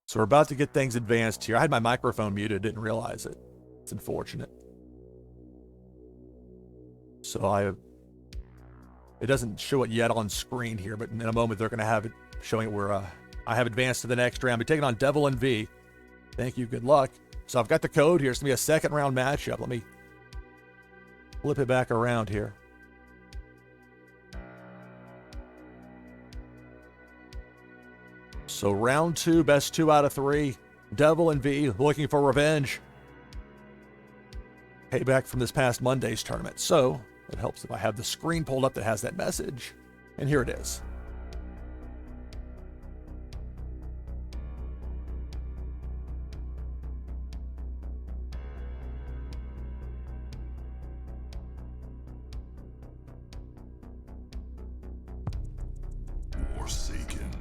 So we're about to get things advanced here. I had my microphone muted, didn't realize it. It's unfortunate. So it doesn't show it yet on screen here, but in a moment they're going to have it showing it where I have advanced to the next round. We're taking on Devil and V. Thank you, good luck. So I've got the code here. It's going to be a second round matchup. Let me flip it back around here. So round 2, best 2 out of 3. Devil and V looking for revenge. Payback from this past Monday's tournament. So it helps if I have the screen pulled up that has that message. And here it is. Warsaken.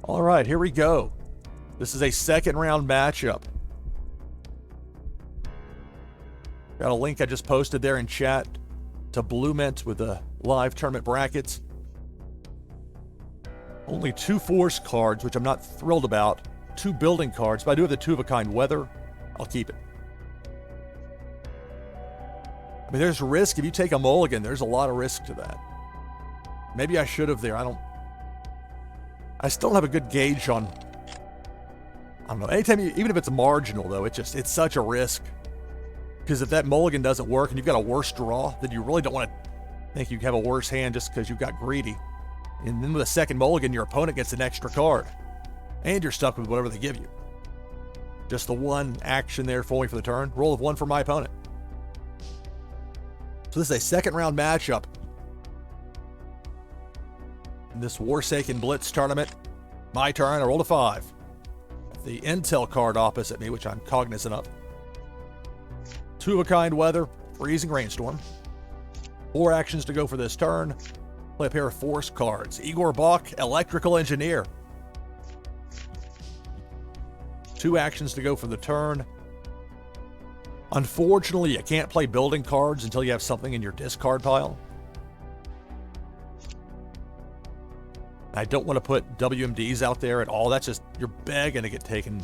All right, here we go. This is a second round matchup. Got a link I just posted there in chat to BluMint with the live tournament brackets. Only 2 force cards, which I'm not thrilled about. 2 building cards, but I do have the 2 of a kind weather. I'll keep it. I mean, there's risk. If you take a mulligan, there's a lot of risk to that. Maybe I should have there. I still don't have a good gauge on, I don't know. Anytime even if it's marginal though, it's such a risk. Because if that mulligan doesn't work and you've got a worse draw, then you really don't want to think you have a worse hand just because you got greedy. And then with a second mulligan, your opponent gets an extra card. And you're stuck with whatever they give you. Just the one action there for me for the turn. Roll of 1 for my opponent. So this is a second round matchup in this Warsaken Blitz tournament. My turn, I rolled a 5. The Intel card opposite me, which I'm cognizant of. 2 of a kind weather, freezing rainstorm. 4 actions to go for this turn. Play a pair of force cards. Igor Bach, electrical engineer. 2 actions to go for the turn. Unfortunately, you can't play building cards until you have something in your discard pile. I don't want to put WMDs out there at all. That's just, you're begging to get taken.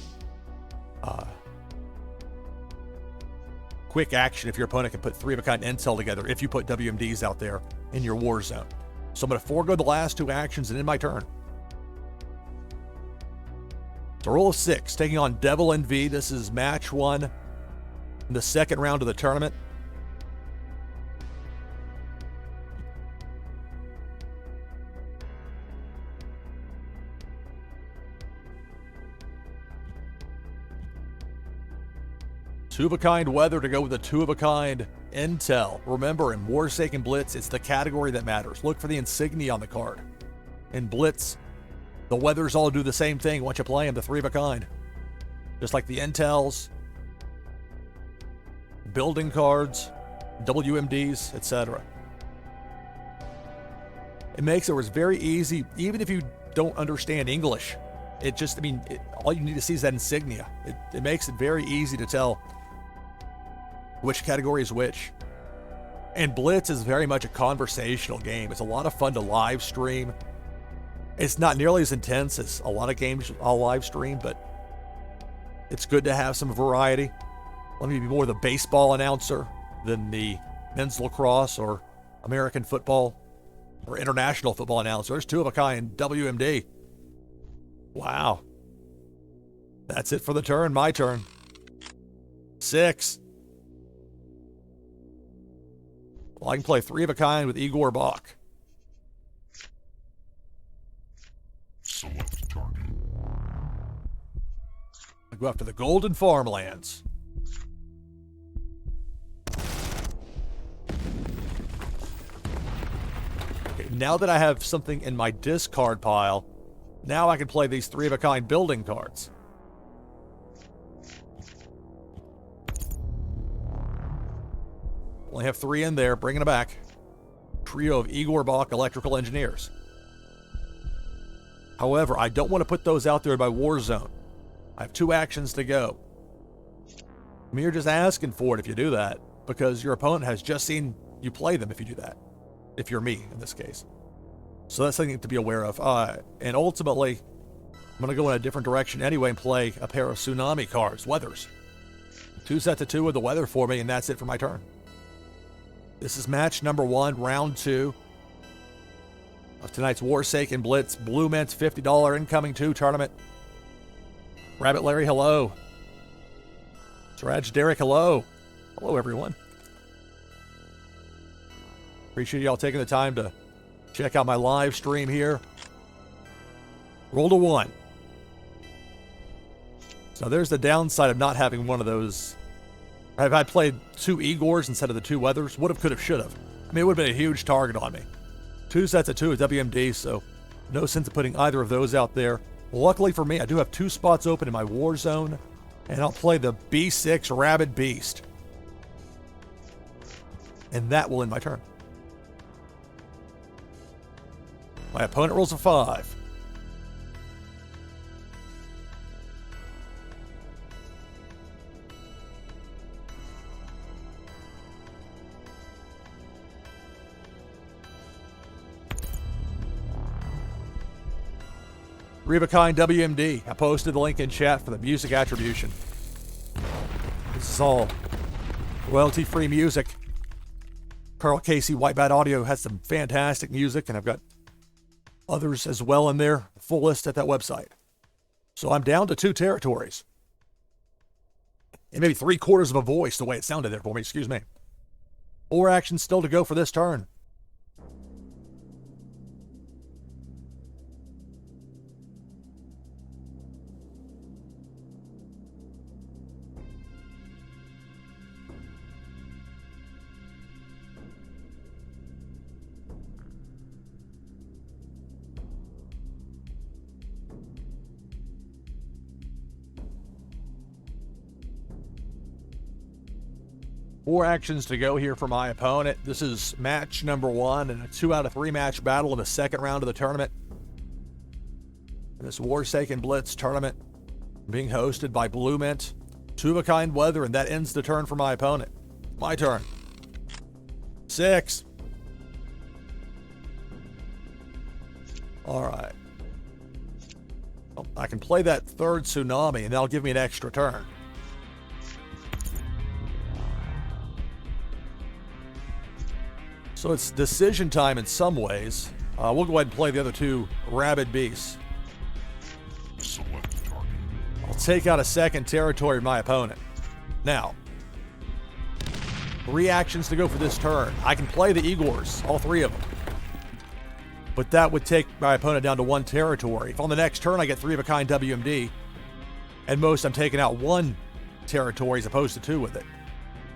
Quick action if your opponent can put 3 of a kind intel together if you put WMDs out there in your war zone. So I'm going to forego the last 2 actions and end my turn. So roll of 6, taking on Devil and V. This is match 1 in the second round of the tournament. Two of a kind weather to go with a 2 of a kind intel. Remember, in Warsaken Blitz, it's the category that matters. Look for the insignia on the card. In Blitz, the weathers all do the same thing once you play them, the 3 of a kind. Just like the intels, building cards, WMDs, etc. It makes it very easy, even if you don't understand English. It just, all you need to see is that insignia. It makes it very easy to tell which category is which. And Blitz is very much a conversational game. It's a lot of fun to live stream. It's not nearly as intense as a lot of games I'll live stream, but it's good to have some variety. Let me be more the baseball announcer than the men's lacrosse or American football or international football announcer. There's 2 of a kind WMD. Wow. That's it for the turn. My turn. 6. Well, I can play 3 of a kind with Igor Bach. Select target. I go after the Golden Farmlands. Okay, now that I have something in my discard pile, now I can play these 3 of a kind building cards. Only have 3 in there, bringing it back. Trio of Igor Bach electrical engineers. However, I don't want to put those out there in my war zone. I have 2 actions to go. I mean, you're just asking for it if you do that, because your opponent has just seen you play them if you do that. If you're me, in this case. So that's something to be aware of. And ultimately, I'm going to go in a different direction anyway and play a pair of tsunami cards, weathers. 2 sets of 2 with the weather for me, and that's it for my turn. This is match number 1, round 2 of tonight's Warsaken Blitz BluMint $50 incoming 2 tournament. Rabbit Larry, hello. Siraj Derek, hello. Hello, everyone. Appreciate y'all taking the time to check out my live stream here. Roll to 1. So there's the downside of not having one of those. If I played 2 Igors instead of the 2 weathers, would have, could have, should have. I mean, it would have been a huge target on me. 2 sets of 2 with WMD, so no sense of putting either of those out there. Luckily for me, I do have 2 spots open in my war zone, and I'll play the B6 Rabid Beast. And that will end my turn. My opponent rolls a 5. Rebakind WMD. I posted the link in chat for the music attribution. This is all royalty-free music. Carl Casey White Bat Audio has some fantastic music, and I've got others as well in there. Full list at that website. So I'm down to 2 territories. And maybe 3/4 of a voice, the way it sounded there for me, excuse me. 4 actions still to go for this turn. Four actions to go here for my opponent. This is match number 1 in a 2 out of 3 match battle in the second round of the tournament. This Warsaken Blitz tournament being hosted by BluMint. 2-of-a-kind weather, and that ends the turn for my opponent. My turn. 6. All right. Well, I can play that 3rd tsunami, and that'll give me an extra turn. So it's decision time in some ways. We'll go ahead and play the other 2 Rabid Beasts. Select target. I'll take out a 2nd territory of my opponent. Now, 3 actions to go for this turn. I can play the Igors, all 3 of them. But that would take my opponent down to 1 territory. If on the next turn I get 3-of-a-kind WMD, at most I'm taking out 1 territory as opposed to 2 with it.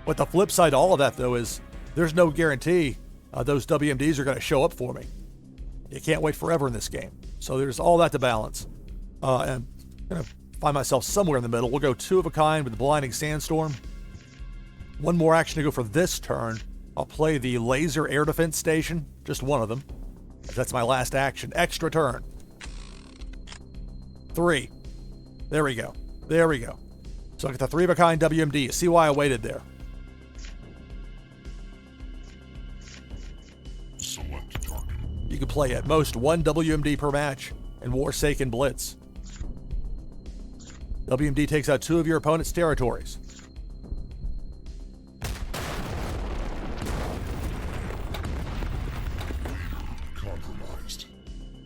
But the flip side to all of that, though, is there's no guarantee those WMDs are going to show up for me. You can't wait forever in this game. So there's all that to balance. And I'm going to find myself somewhere in the middle. We'll go 2-of-a-kind with the Blinding Sandstorm. 1 more action to go for this turn. I'll play the Laser Air Defense Station, just 1 of them. That's my last action. Extra turn. 3. There we go. There we go. So I get the 3-of-a-kind WMD. You see why I waited there. Select target. You can play at most 1 WMD per match in Warsaken Blitz. WMD takes out 2 of your opponent's territories. Compromised.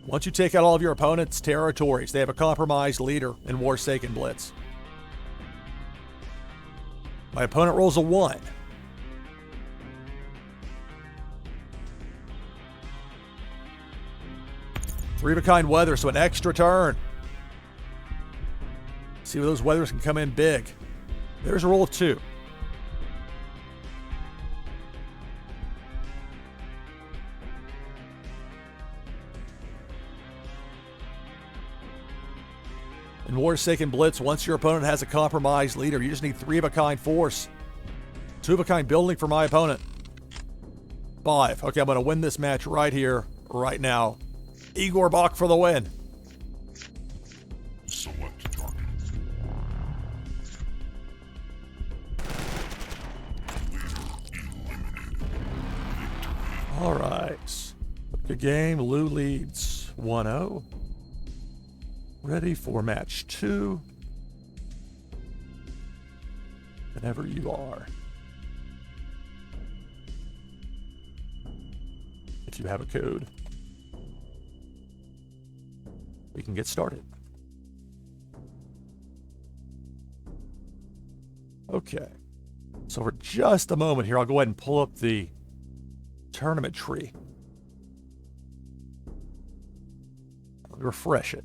Once you take out all of your opponent's territories, they have a compromised leader in Warsaken Blitz. My opponent rolls a 1. Three-of-a-kind weather, so an extra turn. See where those weathers can come in big. There's a roll of 2. In Warsaken Blitz, once your opponent has a compromised leader, you just need 3-of-a-kind force. 2-of-a-kind building for my opponent. 5. Okay, I'm going to win this match right here, right now. Igor Bach for the win. Select target. All right. Good game. Lou leads 1-0. Ready for match 2. Whenever you are. If you have a code, we can get started. Okay. So for just a moment here, I'll go ahead and pull up the tournament tree. Refresh it.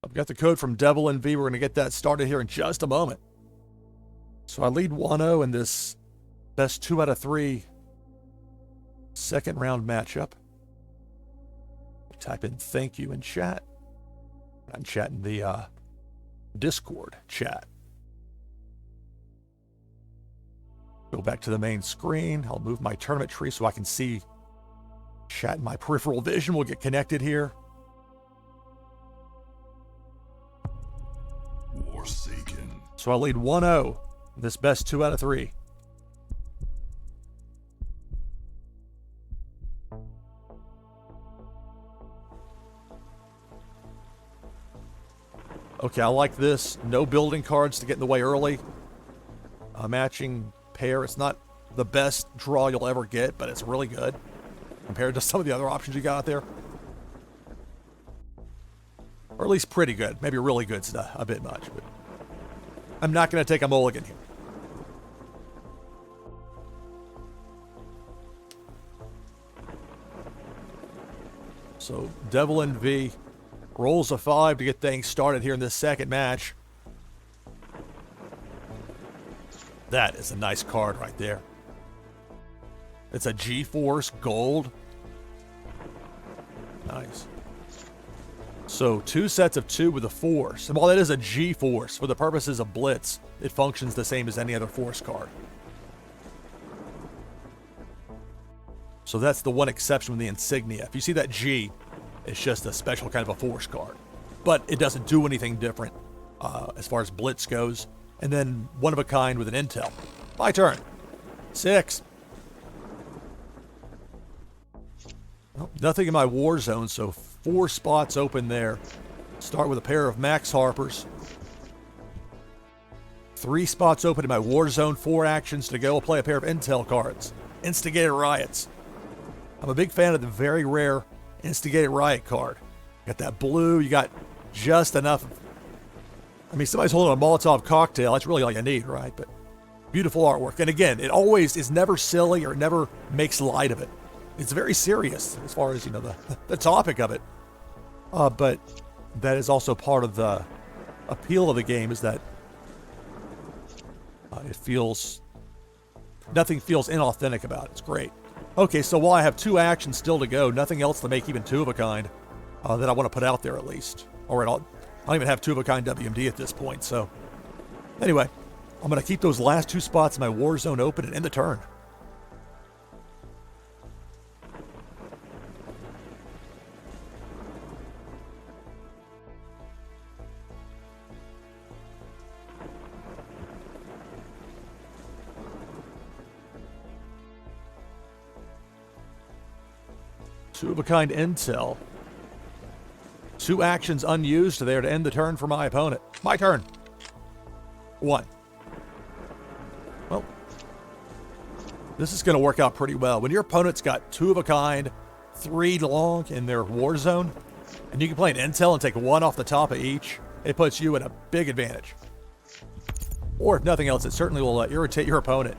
I've got the code from Devil and V. We're going to get that started here in just a moment. So I lead 1-0 in this best 2 out of 3 second round matchup. Type in thank you in chat. I'm chatting the Discord chat. Go back to the main screen. I'll move my tournament tree so I can see chat in my peripheral vision. We'll get connected here. Warsaken. So I lead 1-0 in this best 2 out of 3. Okay, I like this. No building cards to get in the way early. A matching pair. It's not the best draw you'll ever get, but it's really good compared to some of the other options you got out there. Or at least pretty good. Maybe really good's a bit much, but I'm not going to take a mulligan here. So Devil and V rolls a 5 to get things started here in this second match. That is a nice card right there. It's a G-Force Gold. Nice. So 2 sets of 2 with a Force. And while that is a G-Force, for the purposes of Blitz, it functions the same as any other Force card. So that's the one exception with the insignia. If you see that G, it's just a special kind of a Force card. But it doesn't do anything different as far as Blitz goes. And then one of a kind with an intel. My turn. 6. Well, nothing in my war zone, so 4 spots open there. Start with a pair of Max Harpers. 3 spots open in my war zone, 4 actions to go. I'll play a pair of intel cards. Instigated Riots. I'm a big fan of the very rare Instigated Riot card. Got that blue, you got just enough. I mean, somebody's holding a Molotov cocktail. That's really all you need, right? But beautiful artwork. And again, it always is never silly or never makes light of it. It's very serious as far as, you know, the topic of it. But that is also part of the appeal of the game, is that it feels, nothing feels inauthentic about it. It's great. Okay, so while I have 2 actions still to go, nothing else to make even 2 of a kind that I want to put out there at least. All right, I don't even have 2 of a kind WMD at this point. So anyway, I'm going to keep those last 2 spots in my war zone open and end the turn. Two of a kind intel. 2 actions unused there to end the turn for my opponent. My turn. 1. Well, this is going to work out pretty well. When your opponent's got 2 of a kind, 3 long in their war zone, and you can play an intel and take 1 off the top of each, it puts you in a big advantage. Or if nothing else, it certainly will irritate your opponent.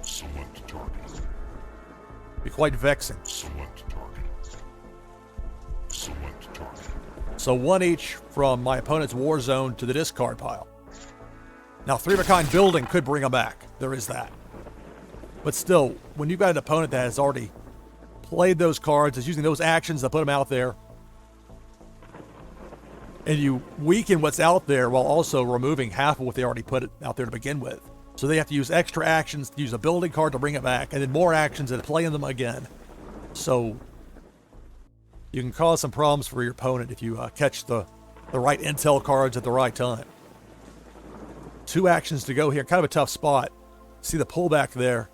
Select target. Be quite vexing. Select target. Select target. So 1 each from my opponent's war zone to the discard pile. Now 3 of a kind building could bring them back. There is that. But still, when you've got an opponent that has already played those cards, is using those actions to put them out there, and you weaken what's out there while also removing half of what they already put out there to begin with. So they have to use extra actions to use a building card to bring it back, and then more actions to play in them again. So you can cause some problems for your opponent if you catch the right intel cards at the right time. 2 actions to go here. Kind of a tough spot. See the pullback there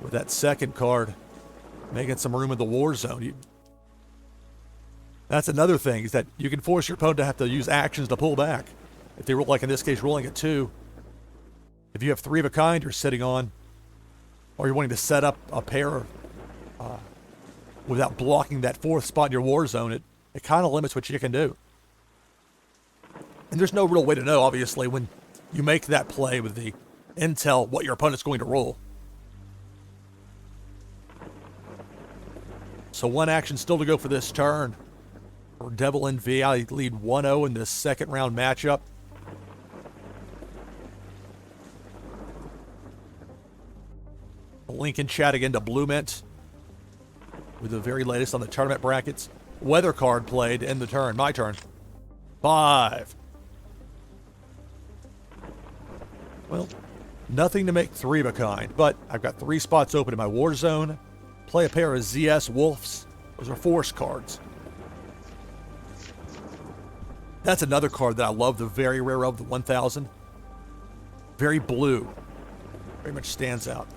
with that second card, making some room in the war zone. That's another thing, is that you can force your opponent to have to use actions to pull back. If they roll, like in this case, rolling at 2. If you have 3 of a kind you're sitting on, or you're wanting to set up a pair without blocking that 4th spot in your war zone, it kind of limits what you can do. And there's no real way to know, obviously, when you make that play with the intel, what your opponent's going to roll. So 1 action still to go for this turn. For Devil NV, I lead 1-0 in this second round matchup. Link in chat again to BluMint with the very latest on the tournament brackets. Weather card played in the turn. My turn. 5. Well, nothing to make 3 of a kind, but I've got 3 spots open in my war zone. Play a pair of ZS Wolves. Those are force cards. That's another card that I love, the very rare of the 1000. Very blue. Very much stands out.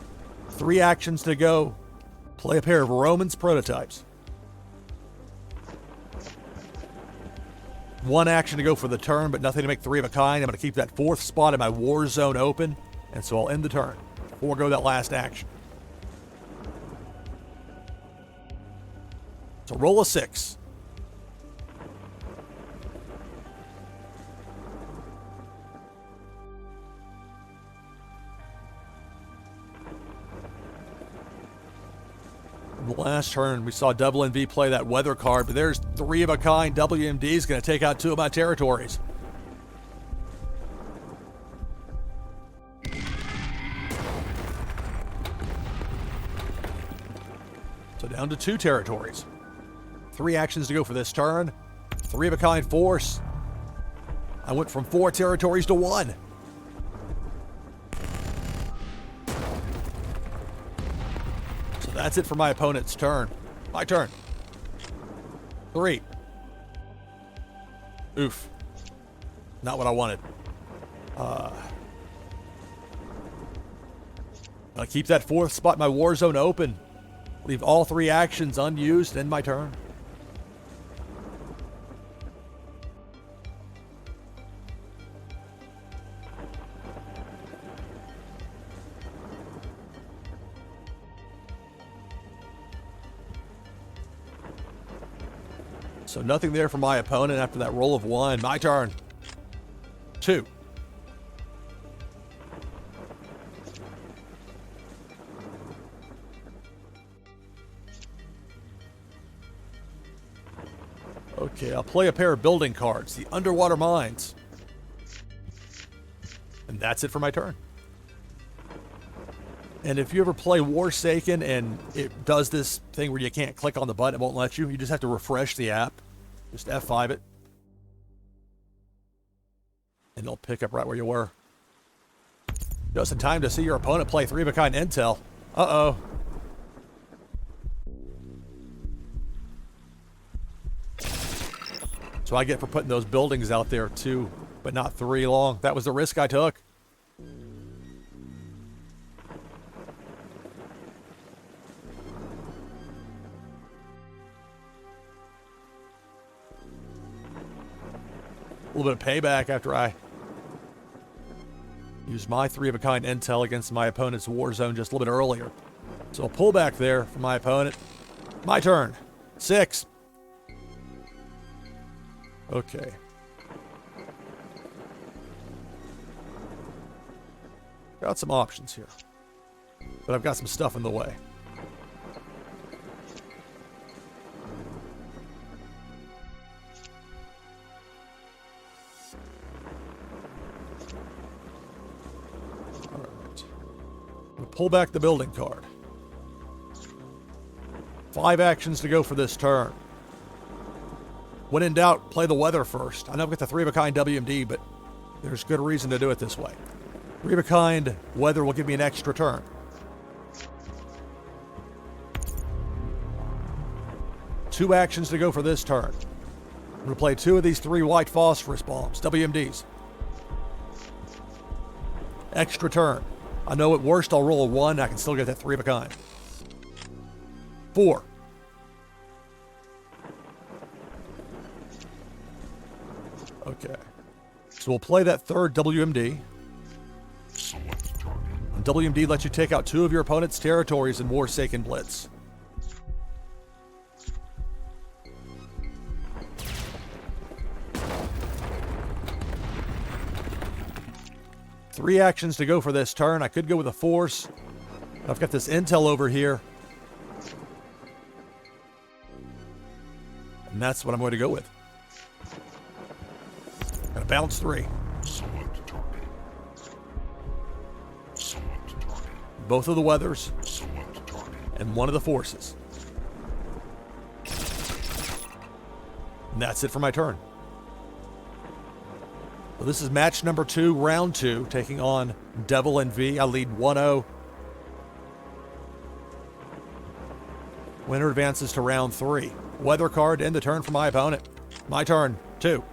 3 actions to go. Play a pair of Romans prototypes. 1 action to go for the turn, but nothing to make 3 of a kind. I'm going to keep that 4th spot in my war zone open, and so I'll end the turn. Forego that last action. So roll a 6. The last turn, we saw Double NV play that weather card, but there's 3 of a kind. WMD is going to take out 2 of my territories. So down to 2 territories. 3 actions to go for this turn. 3 of a kind force. I went from 4 territories to 1. That's it for my opponent's turn. My turn. 3. Oof. Not what I wanted. I'll keep that 4th spot in my war zone open. Leave all 3 actions unused. End my turn. So nothing there for my opponent after that roll of 1. My turn. 2. Okay, I'll play a pair of building cards. The Underwater Mines. And that's it for my turn. And if you ever play Warsaken and it does this thing where you can't click on the button, it won't let you. You just have to refresh the app. Just F5 it. And it'll pick up right where you were. Just in time to see your opponent play 3 of a kind intel. Uh-oh. So I get for putting those buildings out there 2, but not 3 long. That was the risk I took. A little bit of payback after I used my 3 of a kind intel against my opponent's war zone just a little bit earlier. So a pullback there for my opponent. My turn. 6. Okay. Got some options here. But I've got some stuff in the way. Pull back the building card. 5 actions to go for this turn. When in doubt, play the weather first. I know I've got the 3 of a kind WMD, but there's good reason to do it this way. 3 of a kind weather will give me an extra turn. 2 actions to go for this turn. I'm going to play 2 of these 3 white phosphorus bombs, WMDs. Extra turn. I know at worst I'll roll a 1. I can still get that 3 of a kind. 4. Okay. So we'll play that 3rd WMD. Select target. And WMD lets you take out 2 of your opponent's territories in Warsaken Blitz. Three actions to go for this turn. I could go with a force. I've got this intel over here. And that's what I'm going to go with. Gonna bounce 3. Select target. Select target. Both of the weathers Select target. and 1 of the forces. And that's it for my turn. Well, this is match number 2, round 2, taking on Devil and V. I lead 1-0. Winner advances to round 3. Weather card to end the turn for my opponent. My turn, 2.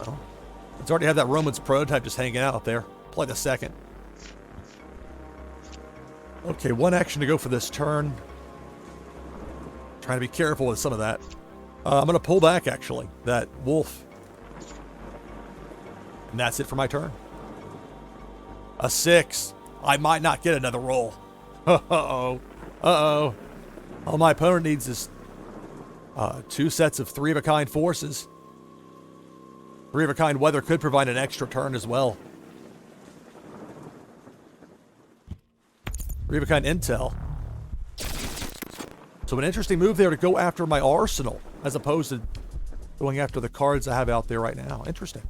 Oh, it's already had that Romans prototype just hanging out there. Play the 2nd. Okay, 1 action to go for this turn. Trying to be careful with some of that. I'm going to pull back, actually, that wolf. And that's it for my turn. A 6. I might not get another roll. Uh-oh. Uh-oh. All my opponent needs is 2 sets of 3 of a kind forces. 3 of a kind weather could provide an extra turn as well. 3 of a kind intel. So an interesting move there to go after my arsenal, as opposed to going after the cards I have out there right now. Interesting.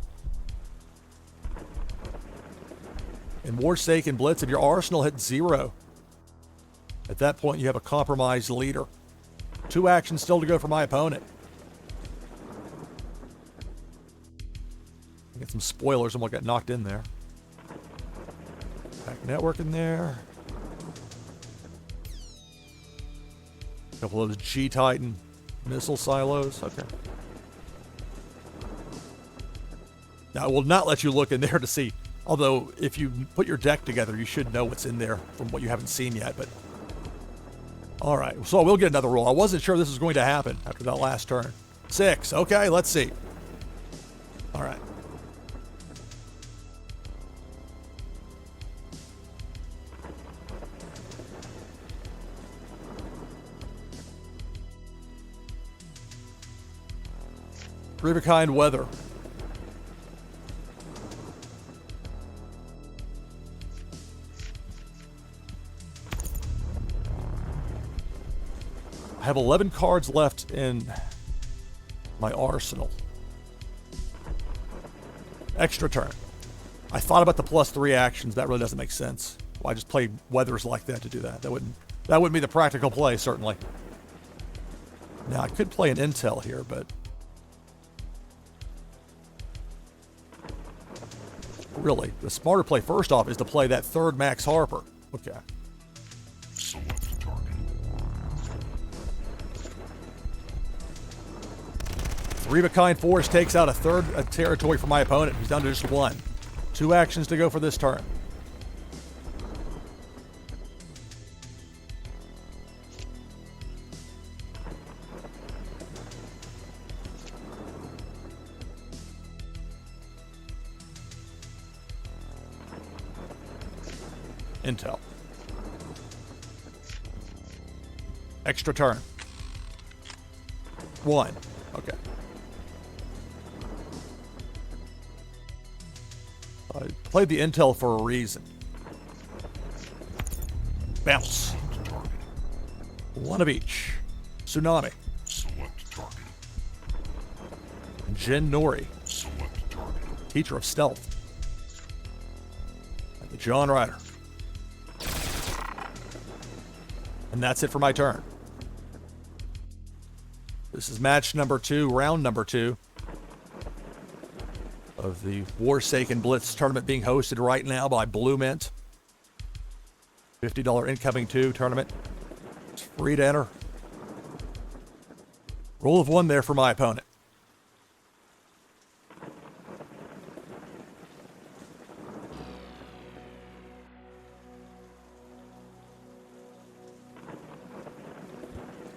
In Warsaken Blitz, if your arsenal hits 0, at that point you have a compromised leader. 2 actions still to go for my opponent. Get some spoilers on what got knocked in there. Back network in there. A couple of those G-Titan missile silos. Okay. Now, I will not let you look in there to see. Although, if you put your deck together, you should know what's in there from what you haven't seen yet. But all right. So I will get another roll. I wasn't sure this was going to happen after that last turn. 6. Okay, let's see. All right. Riverkind weather. I have 11 cards left in my arsenal. Extra turn. I thought about the +3 actions. That really doesn't make sense. Well, I just play weathers like that to do that. That wouldn't be the practical play, certainly. Now, I could play an intel here, but really, the smarter play first off is to play that 3rd Max Harper. Okay. Select target. 3 of a kind force takes out a 3rd territory for my opponent. He's down to just 1. 2 actions to go for this turn. Intel. Extra turn. 1. Okay. I played the intel for a reason. Bounce. Select target. 1 of each. Tsunami. Select target. Jin Nori. Select target. Teacher of Stealth. And the John Ryder. And that's it for my turn. This is match number 2, round number 2 of the Warsaken Blitz tournament being hosted right now by BluMint. $50 incoming 2 tournament. It's free to enter. Roll of 1 there for my opponent.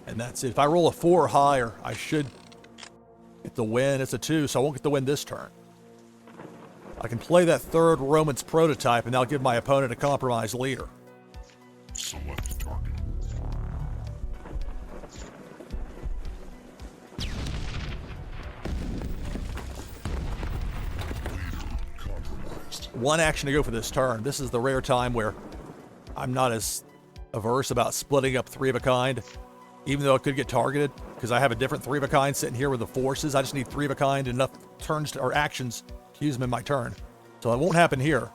And that's it. If I roll a 4 or higher, I should get the win. It's a 2, so I won't get the win this turn. I can play that third Romance prototype, and that'll give my opponent a compromised leader. Select target. Leader compromised. 1 action to go for this turn. This is the rare time where I'm not as averse about splitting up 3 of a kind, even though it could get targeted, because I have a different 3 of a kind sitting here with the forces. I just need 3 of a kind, enough turns or actions to use them in my turn. So it won't happen here.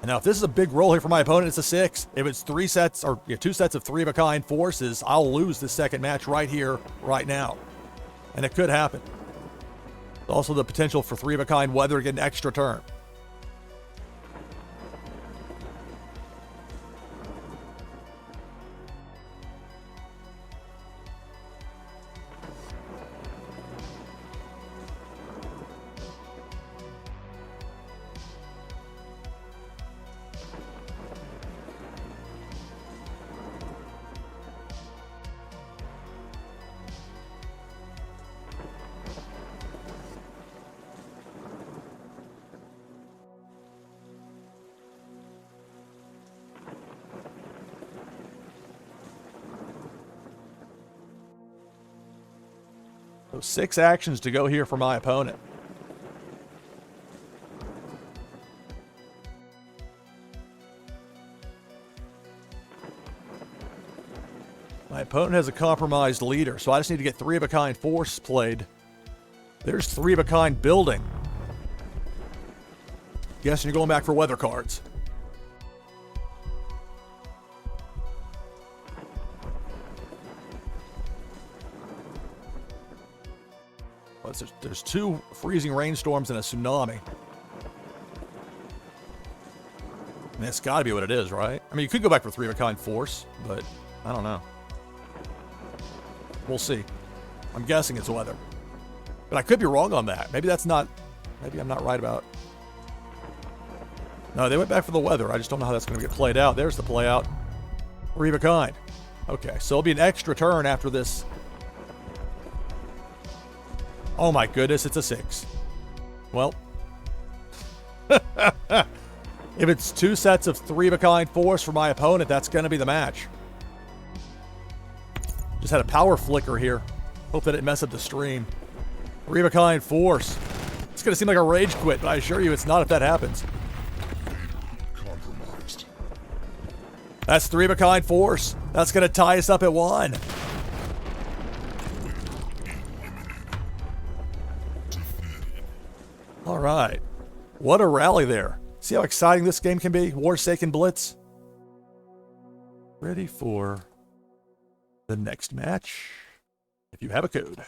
And now if this is a big roll here for my opponent, it's a 6. If it's 2 sets of 3 of a kind forces, I'll lose the second match right here, right now. And it could happen. Also the potential for 3 of a kind weather to get an extra turn. So 6 actions to go here for my opponent. My opponent has a compromised leader, so I just need to get 3 of a kind force played. There's 3 of a kind building. Guessing you're going back for weather cards. Well, there's 2 freezing rainstorms and a tsunami. And that's got to be what it is, right? I mean, you could go back for 3 of a kind force, but I don't know. We'll see. I'm guessing it's weather. But I could be wrong on that. Maybe that's not... Maybe I'm not right about... No, they went back for the weather. I just don't know how that's going to get played out. There's the play out. 3 of a kind. Okay, so it'll be an extra turn after this. Oh my goodness, it's a 6. Well. If it's 2 sets of 3 of a kind force for my opponent, that's going to be the match. Just had a power flicker here. Hope that it didn't mess up the stream. 3 of a kind force. It's going to seem like a rage quit, but I assure you it's not if that happens. Compromised. That's 3 of a kind force. That's going to tie us up at 1. All right. What a rally there. See how exciting this game can be? Warsaken Blitz. Ready for the next match. If you have a code.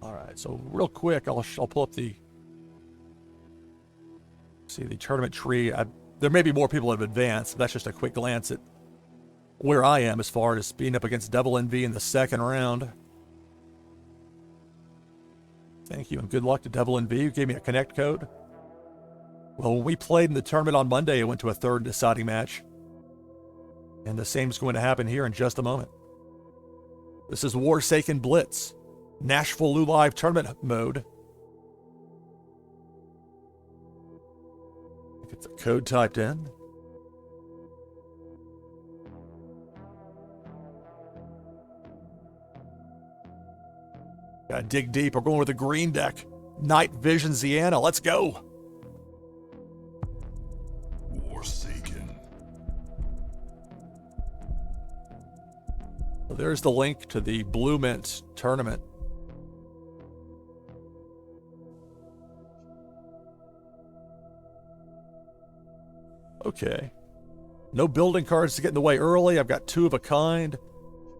All right. So real quick, I'll pull up the tournament tree. There may be more people that have advanced. That's just a quick glance at where I am as far as being up against Devil NV in the second round. Thank you and good luck to Devil NV, who gave me a connect code. Well, when we played in the tournament on Monday, it went to a third deciding match. And the same is going to happen here in just a moment. This is Warsaken Blitz, NashvilleLou live tournament mode. Get the code typed in. Gotta dig deep. We're going with the green deck. Night Vision Ziana. Let's go. Warsaken. So there's the link to the BluMint tournament. Okay. No building cards to get in the way early. I've got 2 of a kind.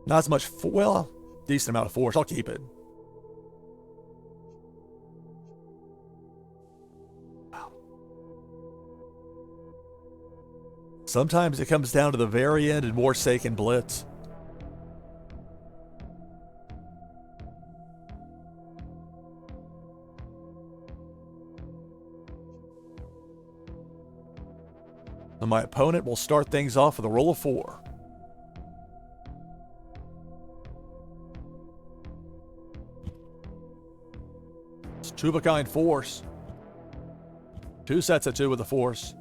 Not as much, well, decent amount of force. I'll keep it. Sometimes it comes down to the very end in Warsaken Blitz. And my opponent will start things off with a roll of 4. It's 2 of a kind force. 2 sets of 2 with a force.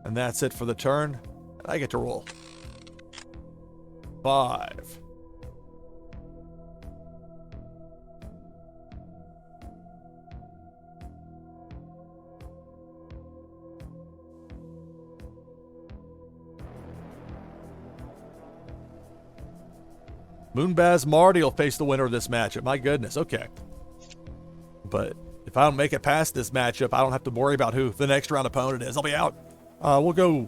And that's it for the turn. I get to roll. 5. Moonbaz Marty will face the winner of this matchup. My goodness, okay. But if I don't make it past this matchup, I don't have to worry about who the next round opponent is. I'll be out. We'll go.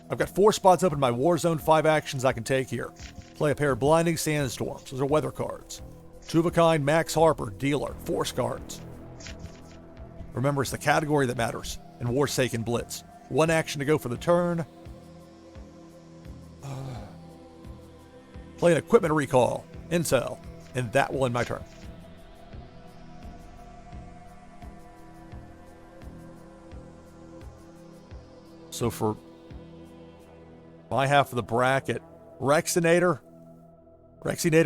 I've got 4 spots open in my Warzone, 5 actions I can take here. Play a pair of Blinding Sandstorms. Those are weather cards. 2 of a kind Max Harper, dealer, force cards. Remember, it's the category that matters in Warsaken Blitz. 1 action to go for the turn. Play an equipment recall, intel, and that will end my turn. So for my half of the bracket, Rexinator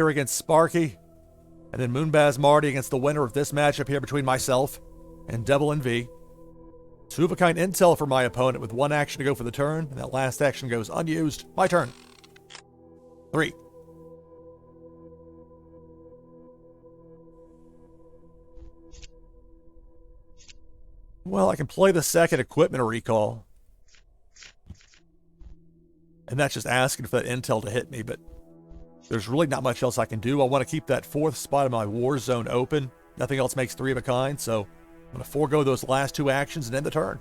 against Sparky, and then Moonbaz Marty against the winner of this matchup here between myself and Devil and V. 2 of a kind intel for my opponent with 1 action to go for the turn, and that last action goes unused. My turn. 3. Well, I can play the second equipment recall. And that's just asking for that intel to hit me, but there's really not much else I can do. I want to keep that 4th spot of my war zone open. Nothing else makes 3 of a kind, so I'm going to forego those last 2 actions and end the turn.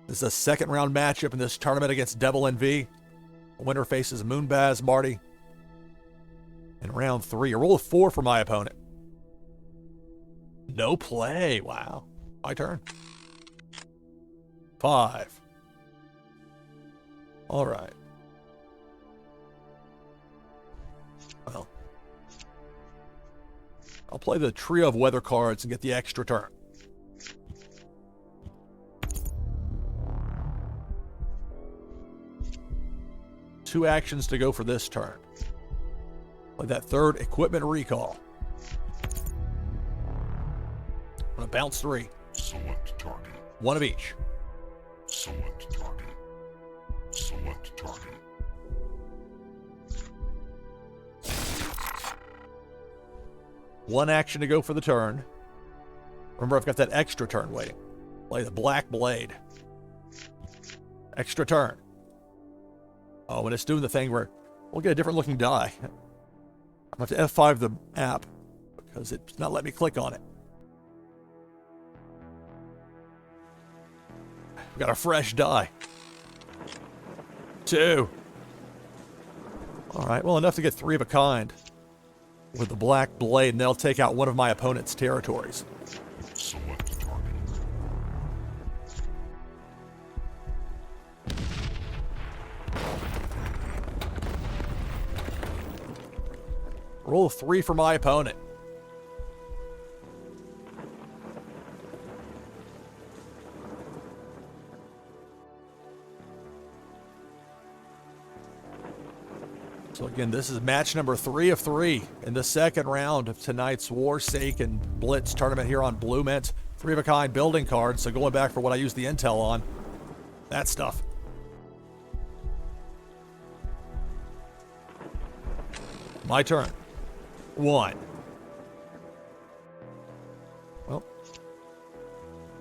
This is a second round matchup in this tournament against Devil and V. The winner faces Moonbaz Marty. In round 3, a roll of 4 for my opponent. No play. Wow. My turn. 5. All right. Well, I'll play the trio of weather cards and get the extra turn. Two actions to go for this turn. Play that 3rd equipment recall. I'm going to bounce 3. Select target. 1 of each. Select target. Select target. One action to go for the turn. Remember, I've got that extra turn waiting. Play the Black Blade. Extra turn. Oh, and it's doing the thing where we'll get a different looking die. I'm going to have to F5 the app because it's not letting me click on it. We got a fresh die. 2. All right, well, enough to get 3 of a kind with the Black Blade, and they'll take out one of my opponent's territories. Select target. Roll of 3 for my opponent. So again, this is match number 3 of 3 in the second round of tonight's Warsaken Blitz tournament here on BluMint. 3 of a kind building cards, so going back for what I used the intel on. That stuff. My turn. 1. Well,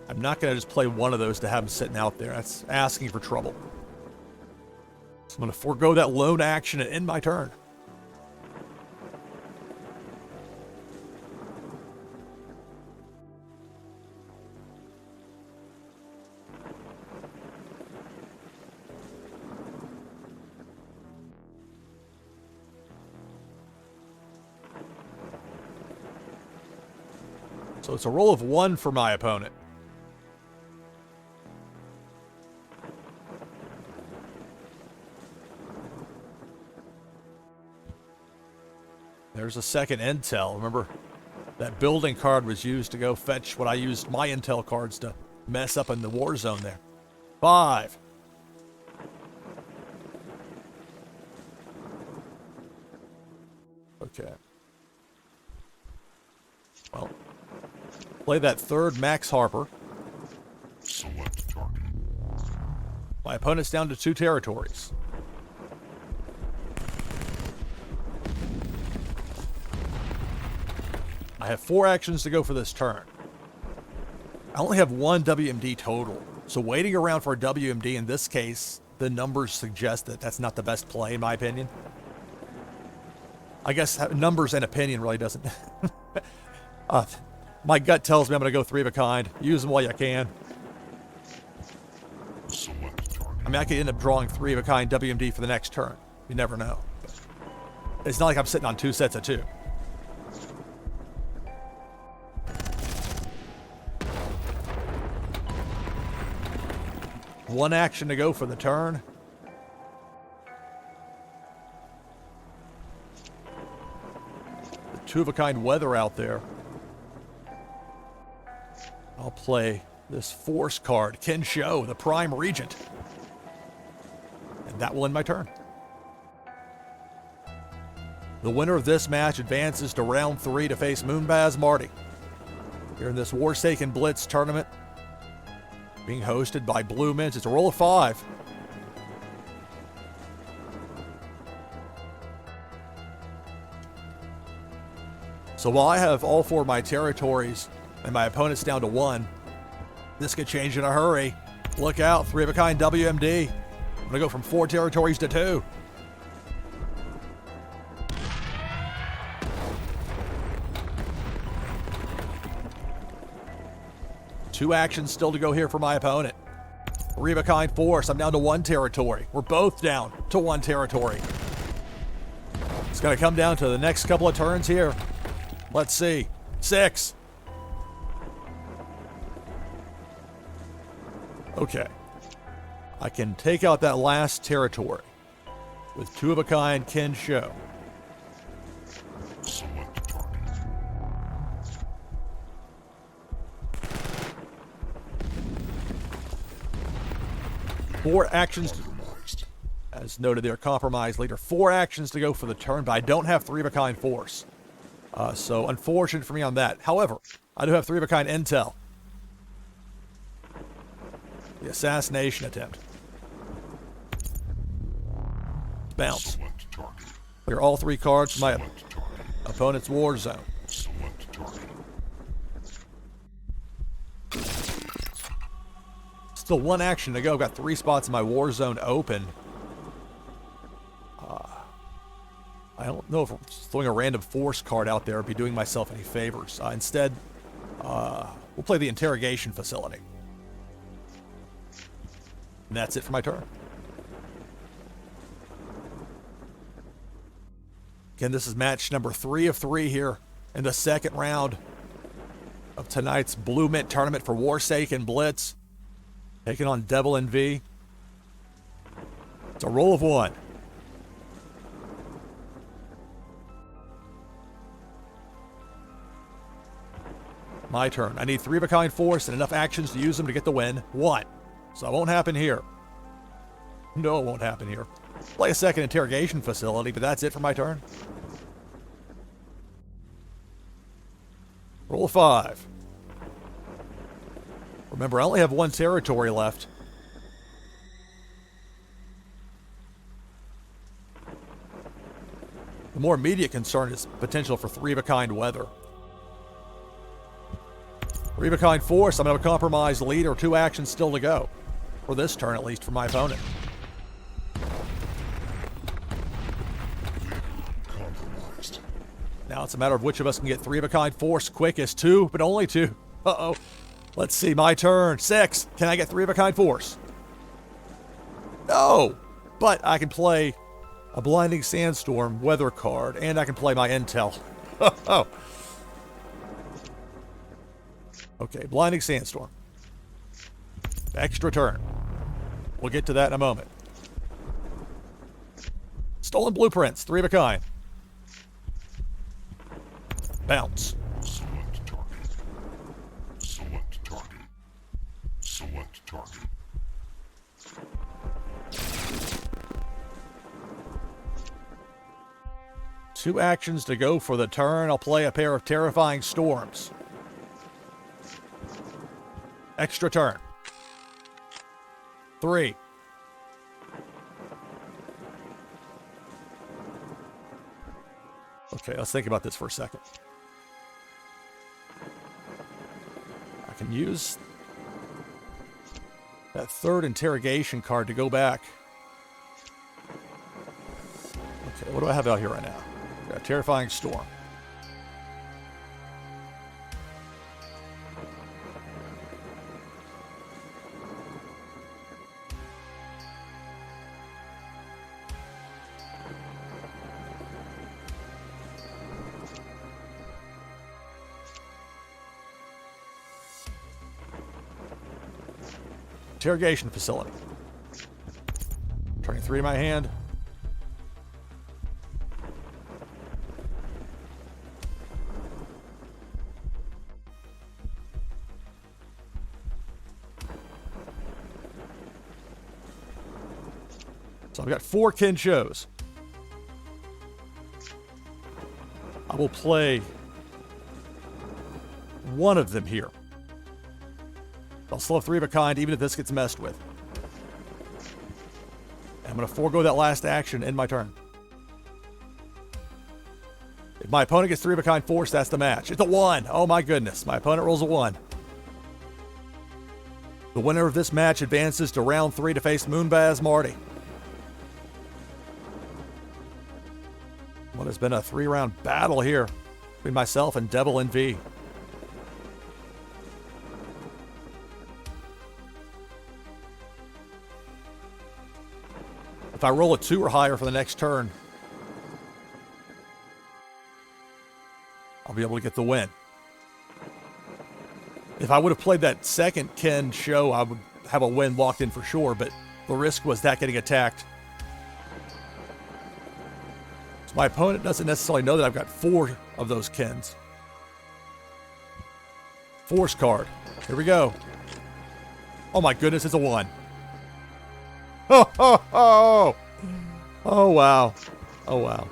I'm not going to just play one of those to have them sitting out there. That's asking for trouble. So I'm going to forego that lone action and end my turn. So it's a roll of 1 for my opponent. There's a second intel. Remember, that building card was used to go fetch what I used my intel cards to mess up in the war zone there. 5. Okay. Well, play that third Max Harper. Select target. My opponent's down to 2 territories. I have 4 actions to go for this turn. I only have 1 WMD total, so waiting around for a WMD in this case, the numbers suggest that that's not the best play in my opinion. I guess numbers and opinion really doesn't. My gut tells me I'm going to go 3 of a kind. Use them while you can. Select target. I mean, I could end up drawing 3 of a kind WMD for the next turn. You never know. It's not like I'm sitting on 2 sets of 2. One action to go for the turn. The 2 of a kind weather out there. I'll play this force card, Ken Show, the Prime Regent. And that will end my turn. The winner of this match advances to round 3 to face Moonbaz Marty. Here in this Warsaken Blitz tournament, being hosted by BluMint. It's a roll of 5. So while I have all 4 of my territories and my opponent's down to 1, this could change in a hurry. Look out, 3 of a kind WMD. I'm going to go from 4 territories to 2. Two actions still to go here for my opponent. 3 of a kind force. I'm down to 1 territory. We're both down to 1 territory. It's going to come down to the next couple of turns here. Let's see. 6. Okay. I can take out that last territory with 2 of a kind Ken Show. Select target. 4 actions, Compromised. as noted there, compromised leader. 4 actions to go for the turn, but I don't have 3 of a kind force. So unfortunate for me on that. However, I do have 3 of a kind intel. The assassination attempt. Bounce. Select target. Clear all 3 cards from my Select target. opponent's war zone. Select target. Still 1 action to go. I've got 3 spots in my war zone open. I don't know if throwing a random force card out there would be doing myself any favors. Instead, we'll play the interrogation facility. And that's it for my turn. Again, this is match number 3 of 3 here in the second round of tonight's BluMint tournament for Warsaken Blitz. Taking on Devil and V. It's a roll of 1. My turn. I need 3 of a kind force and enough actions to use them to get the win. 1. So it won't happen here. No, it won't happen here. Play a second interrogation facility, but that's it for my turn. Roll of 5. Remember, I only have 1 territory left. The more immediate concern is potential for 3 of a kind weather. 3 of a kind force. I'm going to have a compromised lead or 2 actions still to go. For this turn, at least, for my opponent. Compromised. Now it's a matter of which of us can get 3 of a kind force quickest. 2, but only 2. Uh-oh. Let's see, my turn. 6. Can I get 3 of a kind force? No! But I can play a blinding sandstorm weather card, and I can play my intel. Oh. Okay, blinding sandstorm. Extra turn. We'll get to that in a moment. Stolen blueprints, 3 of a kind. Bounce. Select target. Select target. Select target. Two actions to go for the turn. I'll play a pair of terrifying storms. Extra turn. 3. Okay, let's think about this for a second. I can use that third interrogation card to go back. Okay, what do I have out here right now? Got a terrifying storm. Interrogation facility. Turning 3 in my hand. So I've got 4 kin shows. I will play one of them here. I'll still have 3 of a kind, even if this gets messed with. And I'm going to forego that last action in my turn. If my opponent gets 3 of a kind force, that's the match. It's a 1. Oh my goodness. My opponent rolls a 1. The winner of this match advances to round 3 to face Moonbaz Marty. What has been a 3-round battle here between myself and Devil NV. If I roll a 2 or higher for the next turn, I'll be able to get the win. If I would have played that second Ken show, I would have a win locked in for sure, but the risk was that getting attacked. So my opponent doesn't necessarily know that I've got 4 of those Kens. Force card. Here we go. Oh my goodness, it's a 1. Oh, oh, oh. Oh, wow. Oh, wow.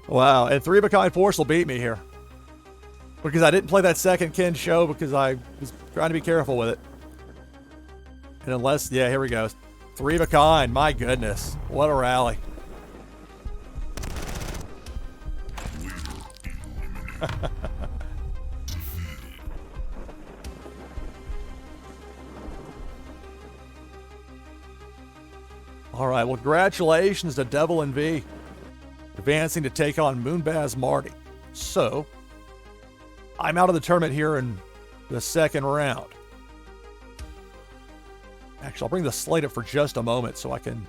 Wow. And 3 of a kind force will beat me here. Because I didn't play that second Ken show because I was trying to be careful with it. And unless, yeah, here we go. 3 of a kind. My goodness. What a rally. All right, well, congratulations to Devil and V advancing to take on Moonbaz Marty. So, I'm out of the tournament here in the second round. Actually, I'll bring the slate up for just a moment so I can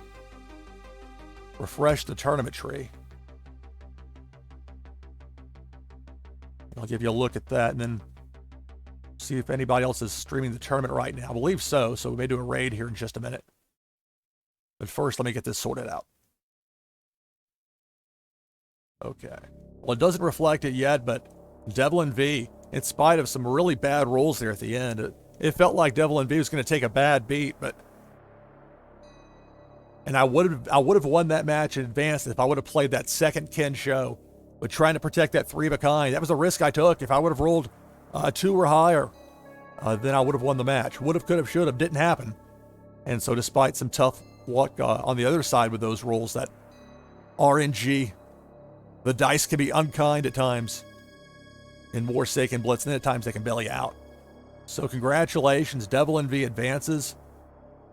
refresh the tournament tree. I'll give you a look at that and then see if anybody else is streaming the tournament right now. I believe so, so we may do a raid here in just a minute. But first, let me get this sorted out. Okay. Well, it doesn't reflect it yet, but Devil and V, in spite of some really bad rolls there at the end, it felt like Devil and V was going to take a bad beat, but... And I would have won that match in advance if I would have played that second Ken show, but trying to protect that 3 of a kind. That was a risk I took. If I would have rolled 2 or higher, then I would have won the match. Would have, could have, should have. Didn't happen. And so despite some tough luck on the other side with those rolls, that RNG, the dice can be unkind at times in Warsaken Blitz, and at times they can belly out. So congratulations, Devil and V advances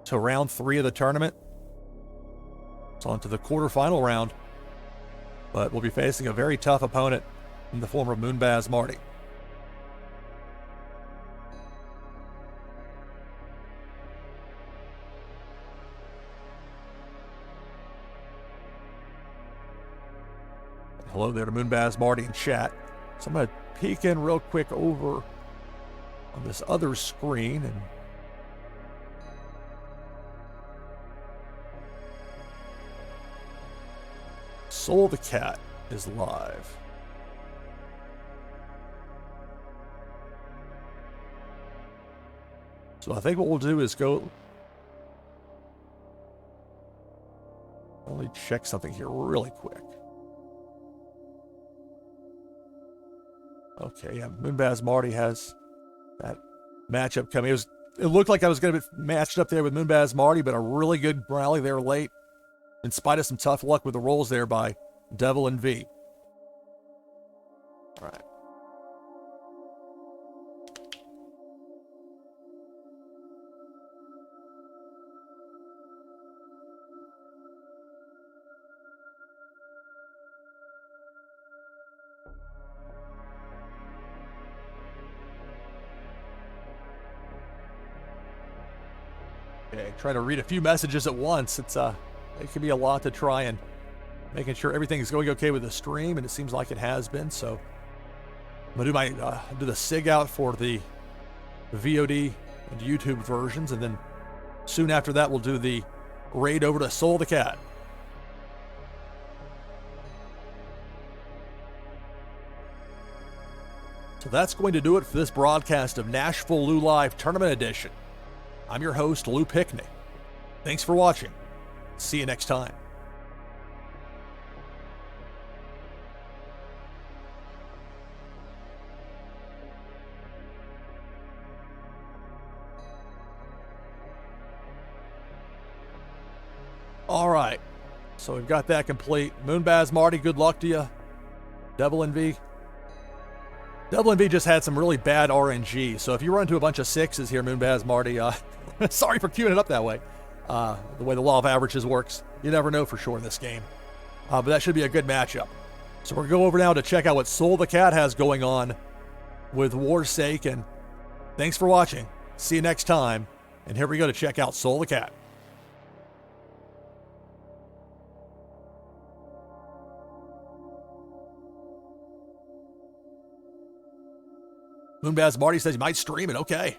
to round 3 of the tournament. It's on to the quarterfinal round, but we'll be facing a very tough opponent in the form of Moonbaz Marty. Hello there to Moonbaz Marty in chat. So I'm going to peek in real quick over on this other screen and Soul the Cat is live. So I think what we'll do is go. Let me check something here really quick. Okay, yeah, Moonbaz Marty has that matchup coming. It looked like I was going to be matched up there with Moonbaz Marty, but a really good rally there late, in spite of some tough luck with the rolls there by Devil and V. All right. Okay, try to read a few messages at once. It can be a lot to try and making sure everything is going okay with the stream, and it seems like it has been. So I'm gonna do the SIG out for the VOD and YouTube versions, and then soon after that we'll do the raid over to Soul the Cat. So that's going to do it for this broadcast of NashvilleLou Live Tournament Edition. I'm your host, Lou Pickney. Thanks for watching. See you next time. All right, so we've got that complete. Moonbaz Marty, good luck to you. Devil and V. Devil and V just had some really bad RNG, so if you run into a bunch of sixes here, Moonbaz Marty, sorry for queuing it up that way. The way the law of averages works, you never know for sure in this game. But that should be a good matchup. So we're going to go over now to check out what Soul the Cat has going on with Warsaken. Thanks for watching. See you next time. And here we go to check out Soul the Cat. Moonbaz Marty says he might stream it. Okay.